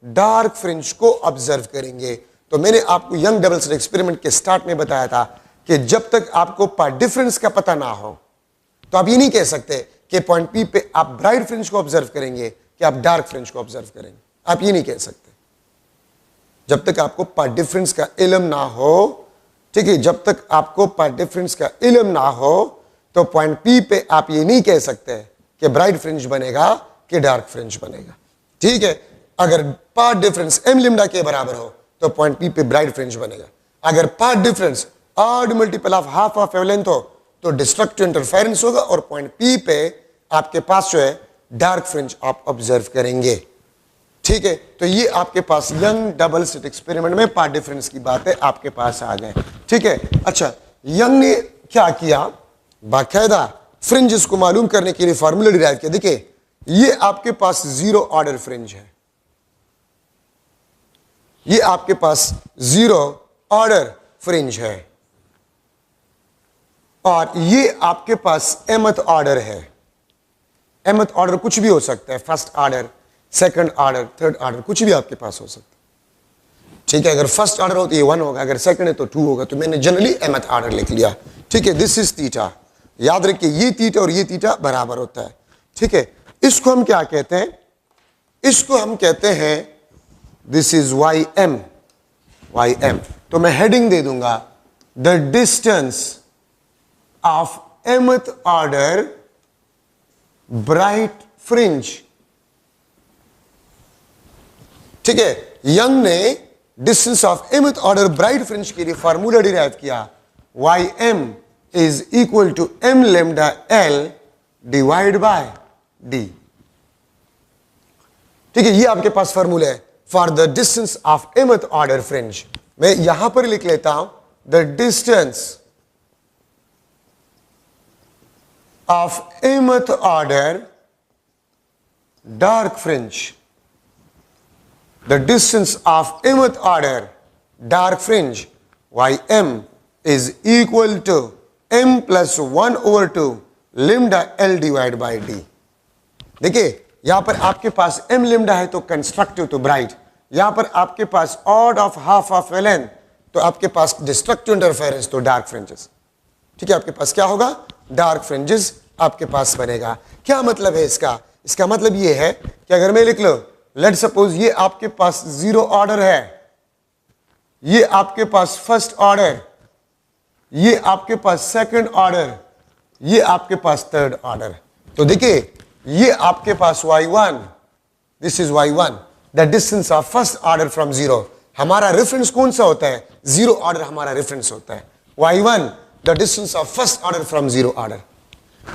डार्क फ्रिंज को ऑब्जर्व करेंगे। तो मैंने आपको यंग डबल स्लिट एक्सपेरिमेंट के स्टार्ट में बताया था कि जब तक आपको पार्ट डिफरेंस का पता ना हो, तो आप ये नहीं कह सकते कि पॉइंट पी पे आप ब्राइट फ्रिंज को ऑब्जर्व करेंगे कि आप डार्क फ्रिंज को ऑब्जर्व करेंगे, आप ये नहीं कह सकते जब तक आपको पार्ट डिफरेंस का इल्म ना हो, ठीक है। जब तक आपको पार्ट डिफरेंस का इल्म ना हो, तो पॉइंट पी पे आप ये नहीं कह सकते कि ब्राइट फ्रिंज बनेगा कि डार्क फ्रिंज बनेगा, ठीक है। अगर पार्ट डिफरेंस एम लेमडा के बराबर हो तो पॉइंट पी पे ब्राइट फ्रिंज बनेगा। अगर path difference odd multiple of half of wavelength हो तो डिस्ट्रक्टिव इंटरफेरेंस होगा और पॉइंट पी पे आपके पास जो है डार्क फ्रिंज आप ऑब्जर्व करेंगे, ठीक है। तो ये आपके पास यंग डबल स्लिट एक्सपेरिमेंट में पार्ट डिफरेंस की बातें आपके पास आ गए, ठीक है। अच्छा, यंग ने क्या किया, बाकायदा फ्रिंजेस को मालूम करने के लिए फॉर्मूला डिराइव किया। देखिए ये आपके पास जीरो ऑर्डर फ्रिंज है, ये आपके पास जीरो ऑर्डर फ्रिंज है, और ये आपके पास एमथ ऑर्डर है। एमथ ऑर्डर कुछ भी हो सकता है, first order, second order, third order, कुछ भी आपके पास हो सकता है, ठीक है। अगर फर्स्ट ऑर्डर हो तो ये 1 होगा, अगर सेकंड है तो 2 होगा। तो मैंने जनरली एमथ ऑर्डर लिख लिया, ठीक है। दिस इज थीटा, याद रखिए ये थीटा और ये थीटा बराबर होता है, ठीक है। इसको हम क्या कहते हैं, इसको हम कहते हैं this is Y M, Y M. तो मैं हेडिंग दे दूंगा the distance of mth order bright fringe, ठीक है। यंग ने distance of mth order bright fringe के लिए फॉर्मूला डिराइव किया, Y M is equal to M lambda L divide by D, ठीक है। ये आपके पास फॉर्मूला है for the distance of mth order fringe. मैं यहां पर लिख लेता हूं the distance of mth order dark fringe, the distance of mth order dark fringe ym is equal to m plus 1 over 2 lambda l divided by d। देखिए यहां पर आपके पास m lambda है तो कंस्ट्रक्टिव तो ब्राइट, यहां पर आपके पास odd of half of ln तो आपके पास डिस्ट्रक्टिव इंटरफेरेंस तो डार्क फ्रिंजेस। ठीक है, आपके पास क्या होगा, डार्क फ्रिंजेस आपके पास बनेगा। क्या मतलब है इसका, इसका मतलब ये है कि अगर मैं लिख लो लेट सपोज ये आपके पास जीरो ऑर्डर है, ये आपके पास फर्स्ट ऑर्डर, ये आपके पास सेकंड ऑर्डर, ये आपके पास थर्ड ऑर्डर। तो देखिए ये आपके पास y1, this is y1 the distance of first order from zero. हमारा रेफरेंस कौन सा होता है, जीरो ऑर्डर हमारा रेफरेंस होता है। y1 the distance of first order from zero order.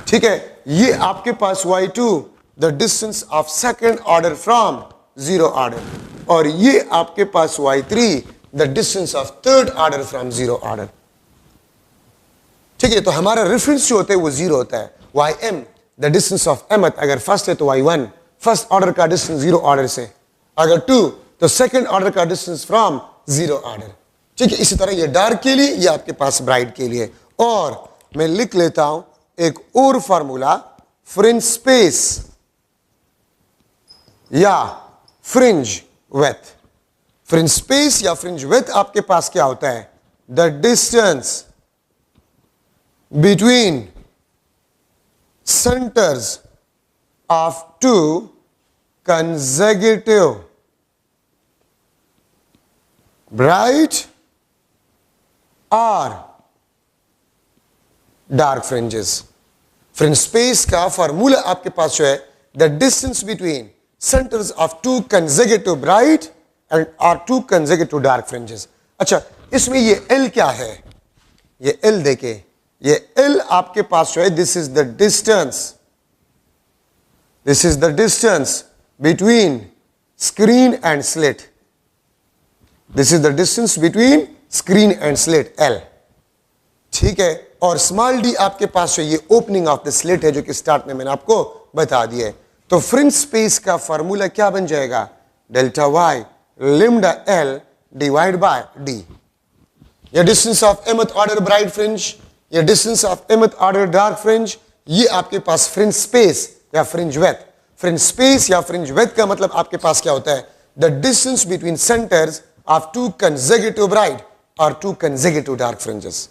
ठीक है, ये आपके पास y2 the distance of second order from zero order, और ये आपके पास y3 the distance of third order from zero order. ठीक है, तो हमारा रेफरेंस जो होता है वो जीरो होता है। ym the distance of mth अगर फर्स्ट है तो y1 फर्स्ट ऑर्डर का डिस्टेंस जीरो ऑर्डर से, अगर 2 तो सेकंड ऑर्डर का डिस्टेंस फ्रॉम जीरो ऑर्डर। ठीक है, इसी तरह ये डार्क के लिए, ये आपके पास ब्राइट के लिए। और मैं लिख लेता हूं एक और फार्मूला, फ्रिंज स्पेस या फ्रिंज विड्थ। फ्रिंज स्पेस या फ्रिंज विड्थ आपके पास क्या होता है, the distance between centres of two consecutive bright or dark fringes। Fringe space का फॉर्मूला आपके पास जो है the distance between centres of two consecutive bright and और टू कंसेक्यूटिव डार्क फ्रिंजेस। अच्छा, इसमें ये L क्या है, ये L देखे, ये L आपके पास जो है this is the distance, this is the distance between screen and slit, this is the distance between screen and slit L। ठीक है, और स्मॉल d आपके पास है ये ओपनिंग ऑफ द स्लिट है जो कि स्टार्ट में मैंने आपको बता दिया है। तो फ्रिंज स्पेस का फॉर्मूला क्या बन जाएगा, delta y lambda L divide by d। ये distance of mth order bright fringe, ये distance of mth order dark fringe, ये आपके पास फ्रिंज स्पेस या फ्रिंज विड्थ। फ्रिंज स्पेस या फ्रिंज विड्थ का मतलब आपके पास क्या होता है, the distance between centres of two consecutive bright और टू कंसेक्यूटिव डार्क फ्रिंजेस।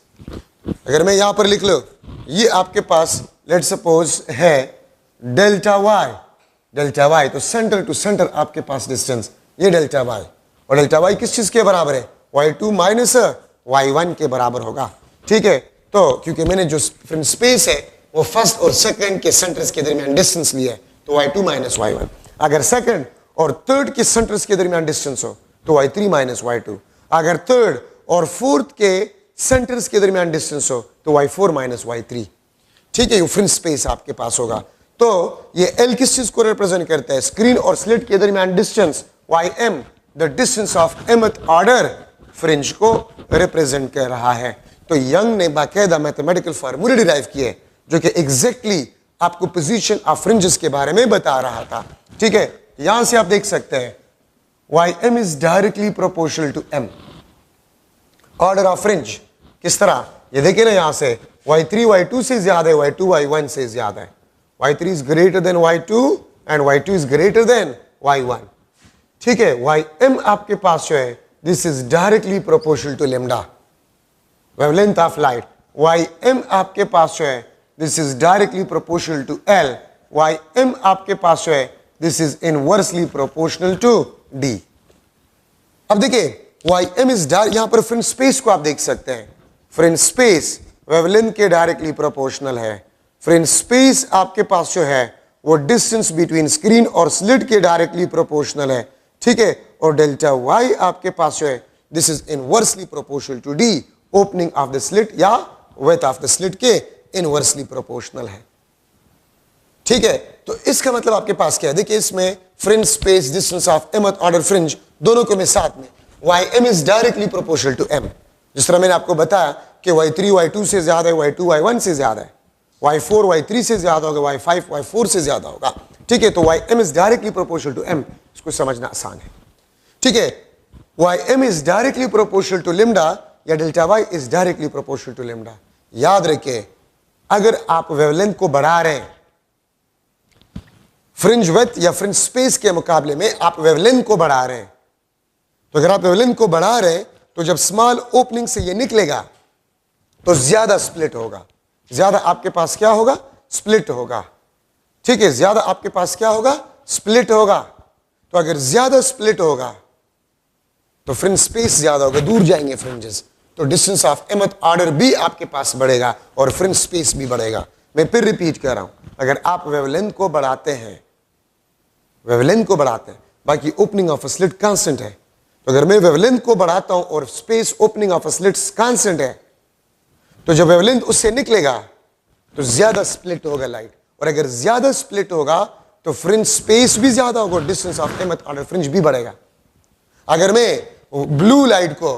अगर मैं यहां पर लिख लो, ये आपके पास लेट सपोज है डेल्टा y, तो सेंटर टू सेंटर आपके पास डिस्टेंस ये डेल्टा y, और डेल्टा y किस चीज के बराबर है, y2 माइनस y1 के बराबर होगा। ठीक है, तो क्योंकि मैंने जो फ्रिंज स्पेस है वो फर्स्ट और सेकंड के सेंटर्स के दरमियान डिस्टेंस लिया है तो y2 माइनस y1, अगर सेकंड और थर्ड के सेंटर्स के दरमियान डिस्टेंस हो तो y3 माइनस y2, अगर थर्ड और फोर्थ के सेंटर्स के दरमियान डिस्टेंस हो तो y4 माइनस y3। ठीक है, ये फ्रिंज स्पेस आपके पास होगा। तो ये L किस चीज को रिप्रेजेंट करता है, स्क्रीन और स्लिट के दरमियान distance, ym the distance of mth order fringe को रिप्रेजेंट कर रहा है। तो यंग ने बाकायदा मैथमेटिकल फार्मूले डिराइव किए जो कि एग्जैक्टली आपको पोजीशन ऑफ फ्रिंजेस के बारे में बता रहा था। ठीक है, यहां से आप देख सकते हैं ym is directly proportional to m, order of fringe किस तरह, ये देखिए ना, यहां से y3 y2 से ज्यादा है, y2 y1 से ज्यादा है, y3 is greater than y2 and y2 is greater than y1। ठीक है, ym आपके पास जो है this is directly proportional to lambda wavelength of light, ym आपके पास जो है this is directly proportional to L, ym आपके पास जो है this is inversely proportional to D। अब देखिए ym इज यहां पर फ्रिंज स्पेस को आप देख सकते हैं, फ्रिंज स्पेस वेवलेंथ के डायरेक्टली प्रोपोर्शनल है, फ्रिंज स्पेस आपके पास जो है वो डिस्टेंस बिटवीन स्क्रीन और स्लिट के डायरेक्टली प्रोपोर्शनल है। ठीक है, और डेल्टा y आपके पास जो है this is inversely proportional to D, opening of the slit या विड्थ ऑफ द स्लिट के इनवर्सली प्रोपोर्शनल है। ठीक है, तो इसका मतलब आपके पास क्या है, देखिए इसमें fringe space distance of mth order fringe दोनों को मैं साथ में ym is directly proportional to m, जिस तरह मैंने आपको बताया कि y3 y2 से ज्यादा है, y2 y1 से ज्यादा है, y4 y3 से ज्यादा होगा, y5 y4 से ज्यादा होगा। ठीक है, तो ym is directly proportional to m, इसको समझना आसान है। ठीक है, ym is directly proportional to lambda, या delta Y is directly proportional to lambda. याद रखिए, अगर आप वेवलेंथ को बढ़ा रहे हैं फ्रिंज विड्थ या फ्रिंज स्पेस के मुकाबले में, आप वेवलेंथ को बढ़ा रहे हैं, तो अगर आप वेवलेंथ को बढ़ा रहे हैं तो जब स्मॉल ओपनिंग से ये निकलेगा तो ज्यादा स्प्लिट होगा, ज्यादा आपके पास क्या होगा, स्प्लिट होगा। ठीक है, ज्यादा आपके पास क्या होगा, स्प्लिट होगा। तो अगर ज्यादा स्प्लिट होगा तो फ्रिंज स्पेस ज्यादा होगा, दूर जाएंगे फ्रिंजेस, तो डिस्टेंस ऑफ mth ऑर्डर भी आपके पास बढ़ेगा और फ्रिंज स्पेस भी बढ़ेगा। मैं फिर रिपीट कर रहा हूं, अगर आप वेवलेंथ को बढ़ाते हैं, वेवलेंथ को बढ़ाते हैं, बाकी opening of a slit constant है, तो अगर मैं वेवलेंथ को बढ़ाता हूं और space opening of a slit constant है, तो जब वेवलेंथ उससे निकलेगा तो ज्यादा स्प्लिट होगा लाइट, और अगर ज्यादा स्प्लिट होगा तो फ्रिंज स्पेस भी ज्यादा होगा, distance of mth order fringe भी बढ़ेगा। अगर मैं ब्लू लाइट को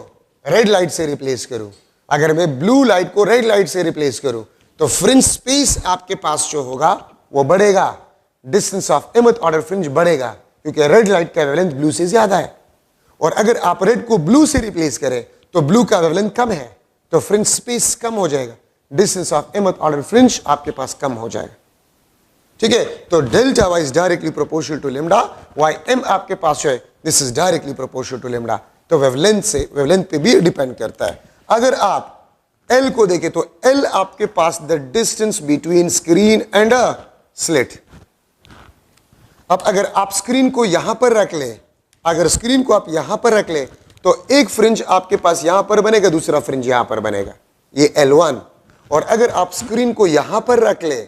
रेड लाइट से रिप्लेस करूं, अगर मैं ब्लू लाइट को रेड लाइट से रिप्लेस करूं, तो फ्रिंज स्पेस आपके पास जो होगा वो बढ़ेगा, distance of mth order fringe बढ़ेगा, क्योंकि रेड लाइट का वेवलेंथ ब्लू से ज्यादा है। और अगर आप रेड को ब्लू से रिप्लेस करें तो ब्लू का वेवलेंथ कम है, तो फ्रिंज स्पेस कम हो जाएगा, distance of mth order fringe आपके पास कम हो जाएगा। ठीक है, तो delta Y is directly proportional to lambda, Y M आपके पास है, this is directly proportional to lambda. तो वेवलेंथ से, वेवलेंथ पे भी डिपेंड करता है। अगर आप एल को देखें तो एल आपके पास the distance between screen and a slit. अब अगर आप स्क्रीन को यहां पर रख ले, अगर स्क्रीन को आप यहां पर रख ले, तो एक फ्रिंज आपके पास यहां पर बनेगा, दूसरा फ्रिंज यहां पर बनेगा, ये L1। और अगर आप स्क्रीन को यहां पर रख ले,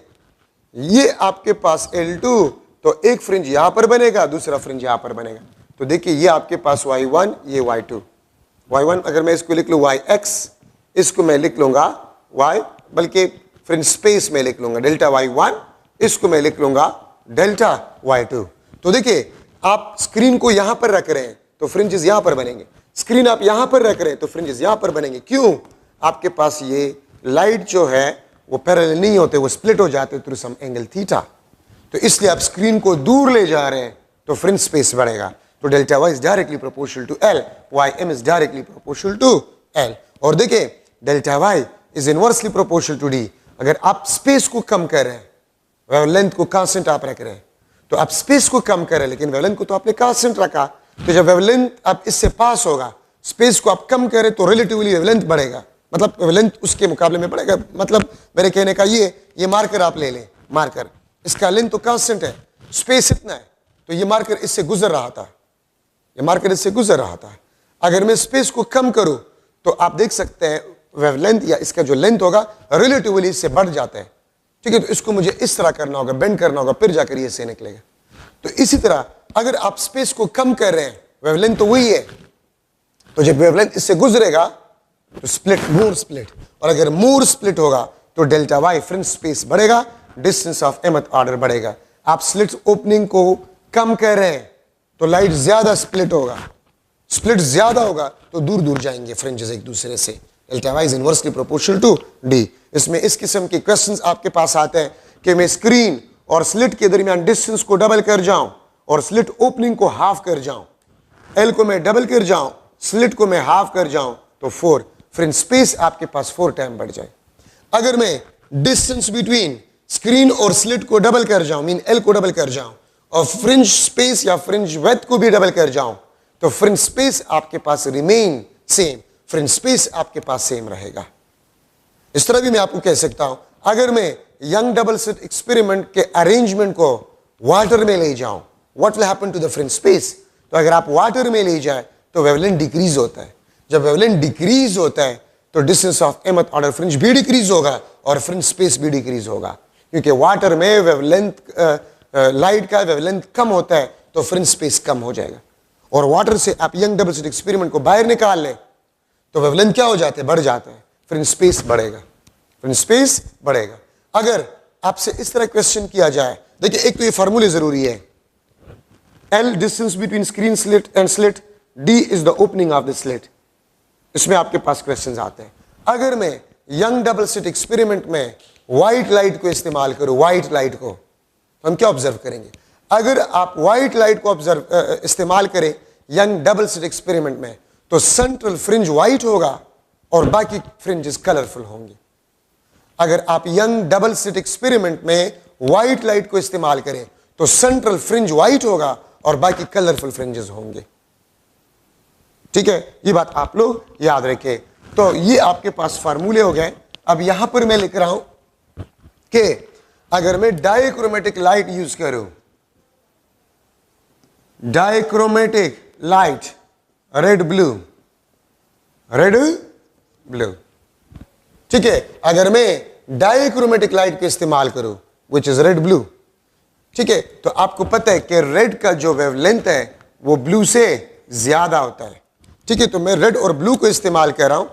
ये आपके पास L2, तो एक फ्रिंज यहां पर बनेगा, दूसरा फ्रिंज यहां पर बनेगा। तो देखिए ये आपके पास Y1, ये Y2। Y1 अगर मैं इसको लिख लूं YX, इसको मैं लिख लूंगा Y, बल्कि फ्रिंज स्पेस में लिख लूंगा डेल्टा Y1, इसको मैं लिख लूंगा डेल्टा Y2। तो देखिए आप स्क्रीन को यहां पर रख रहे हैं तो फ्रिंजेस यहां पर बनेंगे, स्क्रीन आप यहां पर रख रहे हैं तो फ्रिंजेस यहां पर बनेंगे। क्यों? आपके पास ये लाइट जो है वो पैरेलल नहीं होते, वो स्प्लिट हो जाते थ्रू सम एंगल थीटा। तो इसलिए आप स्क्रीन को दूर ले जा रहे हैं तो फ्रिंज स्पेस बढ़ेगा। तो delta Y is directly proportional to L, Y M is directly proportional to L. और देखिए delta Y is inversely proportional to D. अगर आप स्पेस को कम कर रहे हैं, वेवलेंथ को कांस्टेंट आप रख रहे हैं, तो आप स्पेस को कम कर रहे हैं, लेकिन वेवलेंथ को तो आपने कांस्टेंट रखा। तो जब वेवलेंथ अब इससे पास होगा, स्पेस को आप कम करें तो रिलेटिवली वेवलेंथ बढ़ेगा, मतलब वेवलेंथ उसके मुकाबले में बढ़ेगा। मतलब मेरे कहने का ये मार्कर आप ले लें, मार्कर इसका लेंथ तो कांस्टेंट है, स्पेस इतना है, तो ये मार्कर इससे गुजर रहा था, ये मार्कर इससे गुजर रहा था। अगर मैं स्पेस को कम करूं तो आप देख सकते हैं वेवलेंथ या इसका जो लेंथ होगा रिलेटिवली इससे बढ़ जाता है। ठीक है, तो इसको मुझे इस तरह करना होगा, बेंड करना होगा, फिर जाकर ये से निकलेगा। तो इसी तरह अगर आप स्पेस को कम कर रहे हैं, वेवलेंथ तो वही है, तो जब वेवलेंथ इससे गुजरेगा तो स्प्लिट, मोर स्प्लिट, और अगर मोर स्प्लिट होगा तो डेल्टा वाई फ्रिंज स्पेस बढ़ेगा, डिस्टेंस ऑफ mth ऑर्डर बढ़ेगा। आप स्लिट ओपनिंग को कम कर रहे हैं तो लाइट ज्यादा स्प्लिट होगा, स्प्लिट ज्यादा होगा तो दूर दूर जाएंगे फ्रिंजेस एक दूसरे से। Delta Y is inversely proportional to D. इसमें इस किस्म के क्वेश्चंस आपके पास आते हैं कि मैं स्क्रीन और स्लिट के दरमियान डिस्टेंस को डबल कर जाऊं और स्लिट ओपनिंग को हाफ कर जाऊं, एल को मैं डबल कर जाऊं, स्लिट को मैं हाफ कर जाऊं, तो 4 फ्रिंज स्पेस आपके पास 4 टाइम बढ़ जाए। अगर मैं डिस्टेंस बिटवीन स्क्रीन और स्लिट को डबल कर जाऊं, मीन एल को डबल कर जाऊं, और फ्रिंज स्पेस या फ्रिंज विड्थ को भी डबल कर जाऊं, तो फ्रिंज स्पेस आपके पास रिमेन सेम, फ्रिंज स्पेस आपके पास सेम रहेगा। इस तरह भी मैं आपको कह सकता हूं, अगर मैं यंग डबल स्लिट एक्सपेरिमेंट के अरेंजमेंट को वाटर में ले जाऊं, what will happen to the fringe space? तो अगर आप वाटर में ले जाए तो वेवलेंथ डिक्रीज होता है। जब वेवलेंथ डिक्रीज होता है तो distance of mth order fringe भी डिक्रीज होगा और फ्रिंज स्पेस भी डिक्रीज होगा, क्योंकि वाटर में वेवलेंथ लाइट का वेवलेंथ कम होता है तो फ्रिंज स्पेस कम हो जाएगा। और वाटर से आप यंग डबल स्लिट एक्सपेरिमेंट को बाहर निकाल लें तो वेवलेंथ क्या हो जाते हैं, बढ़ जाते हैं, फ्रिंज स्पेस बढ़ेगा, फ्रिंज स्पेस बढ़ेगा। अगर आपसे इस तरह क्वेश्चन किया जाए, देखिए एक तो ये फार्मूले जरूरी है, L distance between screen slit and slit, D is the opening of the slit. इसमें आपके पास क्वेश्चंस आते हैं। अगर मैं यंग डबल स्लिट एक्सपेरिमेंट में व्हाइट लाइट को इस्तेमाल करूं, व्हाइट लाइट को, तो हम क्या ऑब्जर्व करेंगे? अगर आप व्हाइट लाइट को ऑब्जर्व इस्तेमाल करें यंग डबल स्लिट एक्सपेरिमेंट में, तो सेंट्रल फ्रिंज व्हाइट होगा और बाकी फ्रिंजेस कलरफुल होंगे। अगर आप यंग डबल स्लिट एक्सपेरिमेंट में व्हाइट लाइट को इस्तेमाल करें तो सेंट्रल फ्रिंज व्हाइट होगा और बाकी कलरफुल फ्रिंजेस होंगे। ठीक है, ये बात आप लोग याद रखें। तो ये आपके पास फार्मूले हो गए। अब यहां पर मैं लिख रहा हूं कि अगर मैं डाइक्रोमेटिक लाइट यूज करूं, dichromatic light, red blue, red blue, ठीक है, अगर मैं डाइक्रोमेटिक लाइट का इस्तेमाल करूं विच इज रेड ब्लू, ठीक है, तो आपको पता है कि रेड का जो वेवलेंथ है वो ब्लू से ज्यादा होता है। ठीक है, तो मैं रेड और ब्लू को इस्तेमाल कर रहा हूं।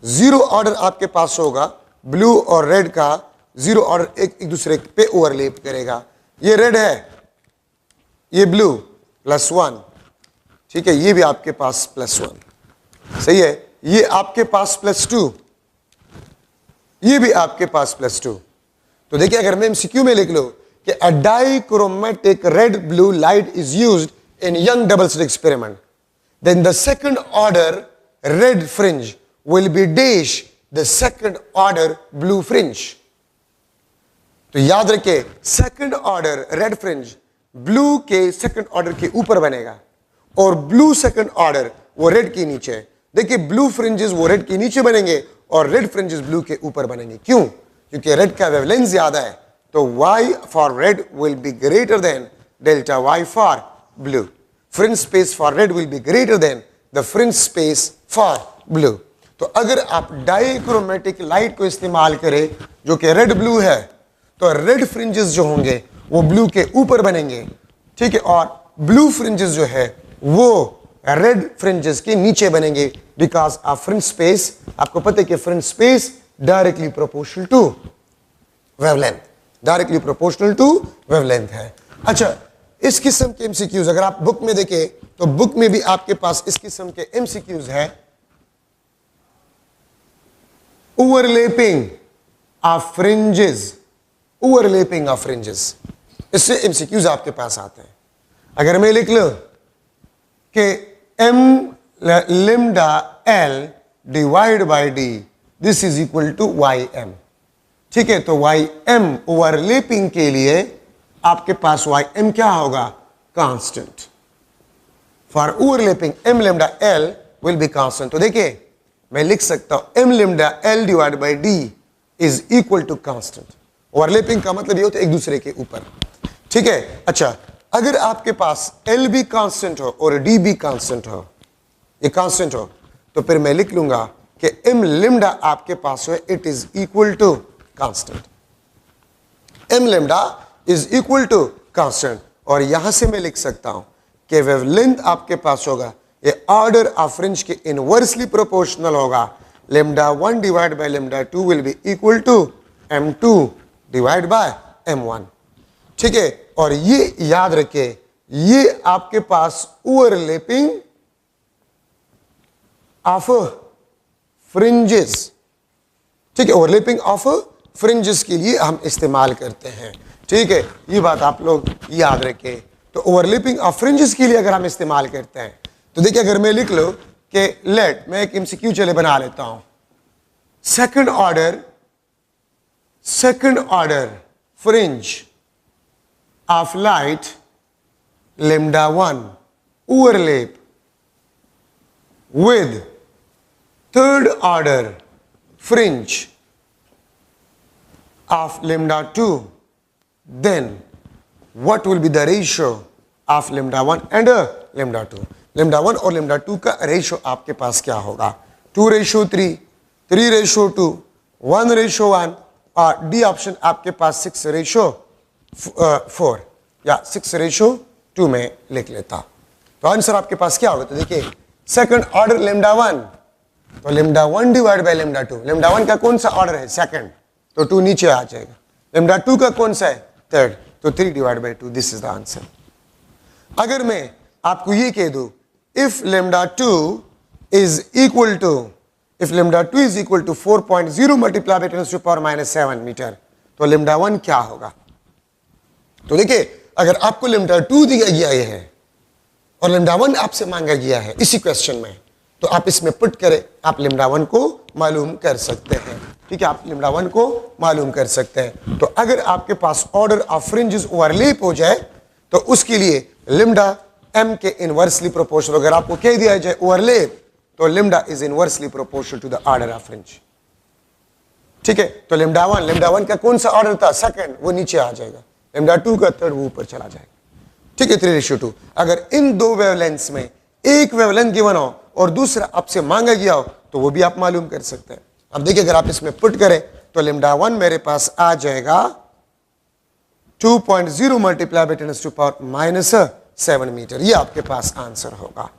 जीरो ऑर्डर आपके पास होगा, ब्लू और रेड का जीरो ऑर्डर एक दूसरे पे ओवरलेप करेगा। ये रेड है, ये ब्लू, +1, ठीक है, ये भी आपके पास +1, सही है, ये आपके पास +2, ये भी आपके पास +2। तो देखिए अगर मैं एमसीक्यू में लिख लो कि a dichromatic red blue light is used in Young double slit experiment, then the second order red fringe will be dash the second order blue fringe। तो याद रखिए second order red fringe blue के second order के ऊपर बनेगा और blue second order वो red के नीचे। देखिए ब्लू फ्रिंजेस वो रेड के नीचे बनेंगे और रेड फ्रिंजेस ब्लू के ऊपर बनेंगे। क्यों? क्योंकि रेड का वेवलेंथ ज्यादा है, तो y for red will be greater than delta y for blue. Fringe space for red will be greater than the fringe space for blue. तो अगर आप डाइक्रोमेटिक लाइट को इस्तेमाल करें जो कि रेड ब्लू है, तो रेड फ्रिंजेस जो होंगे वो ब्लू के ऊपर बनेंगे, ठीक है, और ब्लू फ्रिंजेस जो है वो रेड फ्रिंजेस के नीचे बनेंगे, बिकॉज ऑफ फ्रिंज स्पेस। आपको पता है कि fringe space directly proportional to wavelength, directly proportional to wavelength है। अच्छा, इस किस्म के एमसीक्यूज अगर आप बुक में देखें तो बुक में भी आपके पास इस किस्म के एमसीक्यूज है। Overlapping of fringes, overlapping of fringes, इससे एमसीक्यूज आपके पास आते हैं। अगर मैं लिख लो कि m lambda l divide by d this is equal to ym, ठीक है, तो ym ओवरलैपिंग के लिए आपके पास ym क्या होगा? Constant. For overlapping m lambda l will be constant. तो देखिए मैं लिख सकता हूं m lambda l divide by d is equal to constant. Overlapping का मतलब ये होता है एक दूसरे के ऊपर, ठीक है। अच्छा, अगर आपके पास l भी कांस्टेंट हो और d भी कांस्टेंट हो, ये कांस्टेंट हो, तो फिर मैं लिख लूंगा कि m lambda आपके पास है it is equal to constant. m lambda is equal to constant, और यहां से मैं लिख सकता हूं कि वेवलेंथ आपके पास होगा, ये ऑर्डर ऑफ फ्रिंज के इनवर्सली प्रोपोर्शनल होगा। λ1 divide by λ2 will be equal to m2 divide by m1, ठीक है। और ये याद रखे, ये आपके पास ओवरलैपिंग ऑफ फ्रिंजेस, ठीक है, ओवरलैपिंग ऑफ फ्रिंजेस के लिए हम इस्तेमाल करते हैं, ठीक है, ये बात आप लोग याद रखें। तो ओवरलैपिंग ऑफ फ्रिंजेस के लिए अगर हम इस्तेमाल करते हैं तो देखिए अगर मैं लिख लो कि लेट, मैं एक एमसीक्यू चले बना लेता हूं, second order fringe of light λ1 overlap with third order fringe of λ2, then what will be the ratio of λ1 and λ2? λ1 और λ2 का रेशियो आपके पास क्या होगा? 2:3, 3:2, 1:1, और डी ऑप्शन आपके पास 6:4 या 6:2 में लिख लेता। तो आंसर आपके पास क्या होगा? तो देखिए सेकंड ऑर्डर λ1, तो λ1 डिवाइड बाय λ2, λ1 का कौन सा ऑर्डर है? सेकंड, तो 2 नीचे आ जाएगा। λ2 का कौन सा है? थर्ड, तो 3 divide by 2, this is the answer. अगर मैं आपको ये कह दूं if λ2 is equal to 4.0 multiply by 10⁻⁻7 metre, तो λ1 क्या होगा? तो देखिए अगर आपको λ2 दिया गया है और λ1 आपसे मांगा गया है इसी क्वेश्चन में, तो आप इसमें पुट करें, आप लिम्डा 1 को मालूम कर सकते हैं। ठीक है, आप लिम्डा 1 को मालूम कर सकते हैं। तो अगर आपके पास ऑर्डर ऑफ फ्रिंजेस ओवरलैप हो जाए तो उसके लिए लिम्डा m के इनवर्सली प्रोपोर्शनल, अगर आपको कह दिया जाए ओवरलैप तो lambda is inversely proportional to the order of fringe. ठीक है, तो लिम्डा 1 का कौन सा ऑर्डर था, सेकंड, वो नीचे आ जाएगा। लिम्डा 2 का थर्ड वो ऊपर चला जाएगा। ठीक है, 3:2। अगर इन दो वेवलेंथ्स में एक वेवलेंथ गिवन हो और दूसरा आपसे मांगा गया हो तो वो भी आप मालूम कर सकते हैं। अब देखिए, अगर आप इसमें पुट करें तो लिम्डा 1 मेरे पास आ जाएगा 2.0 मल्टीप्लाई बाय 10⁻⁻7 मीटर। ये आपके पास आंसर होगा।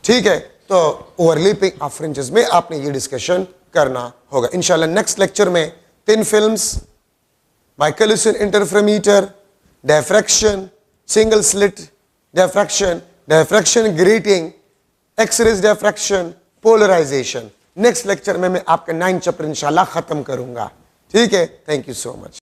ठीक है, तो ओवरलैपिंग ऑफ फ्रिंजेस में आपने ये डिस्कशन करना होगा। इंशाल्लाह नेक्स्ट लेक्चर में thin films, Michelson interferometer, diffraction, single slit diffraction, diffraction grating, X rays diffraction, polarisation, next lecture में मैं आपका 9 चैप्टर इंशाल्लाह खत्म करूंगा। ठीक है, थैंक यू सो मच।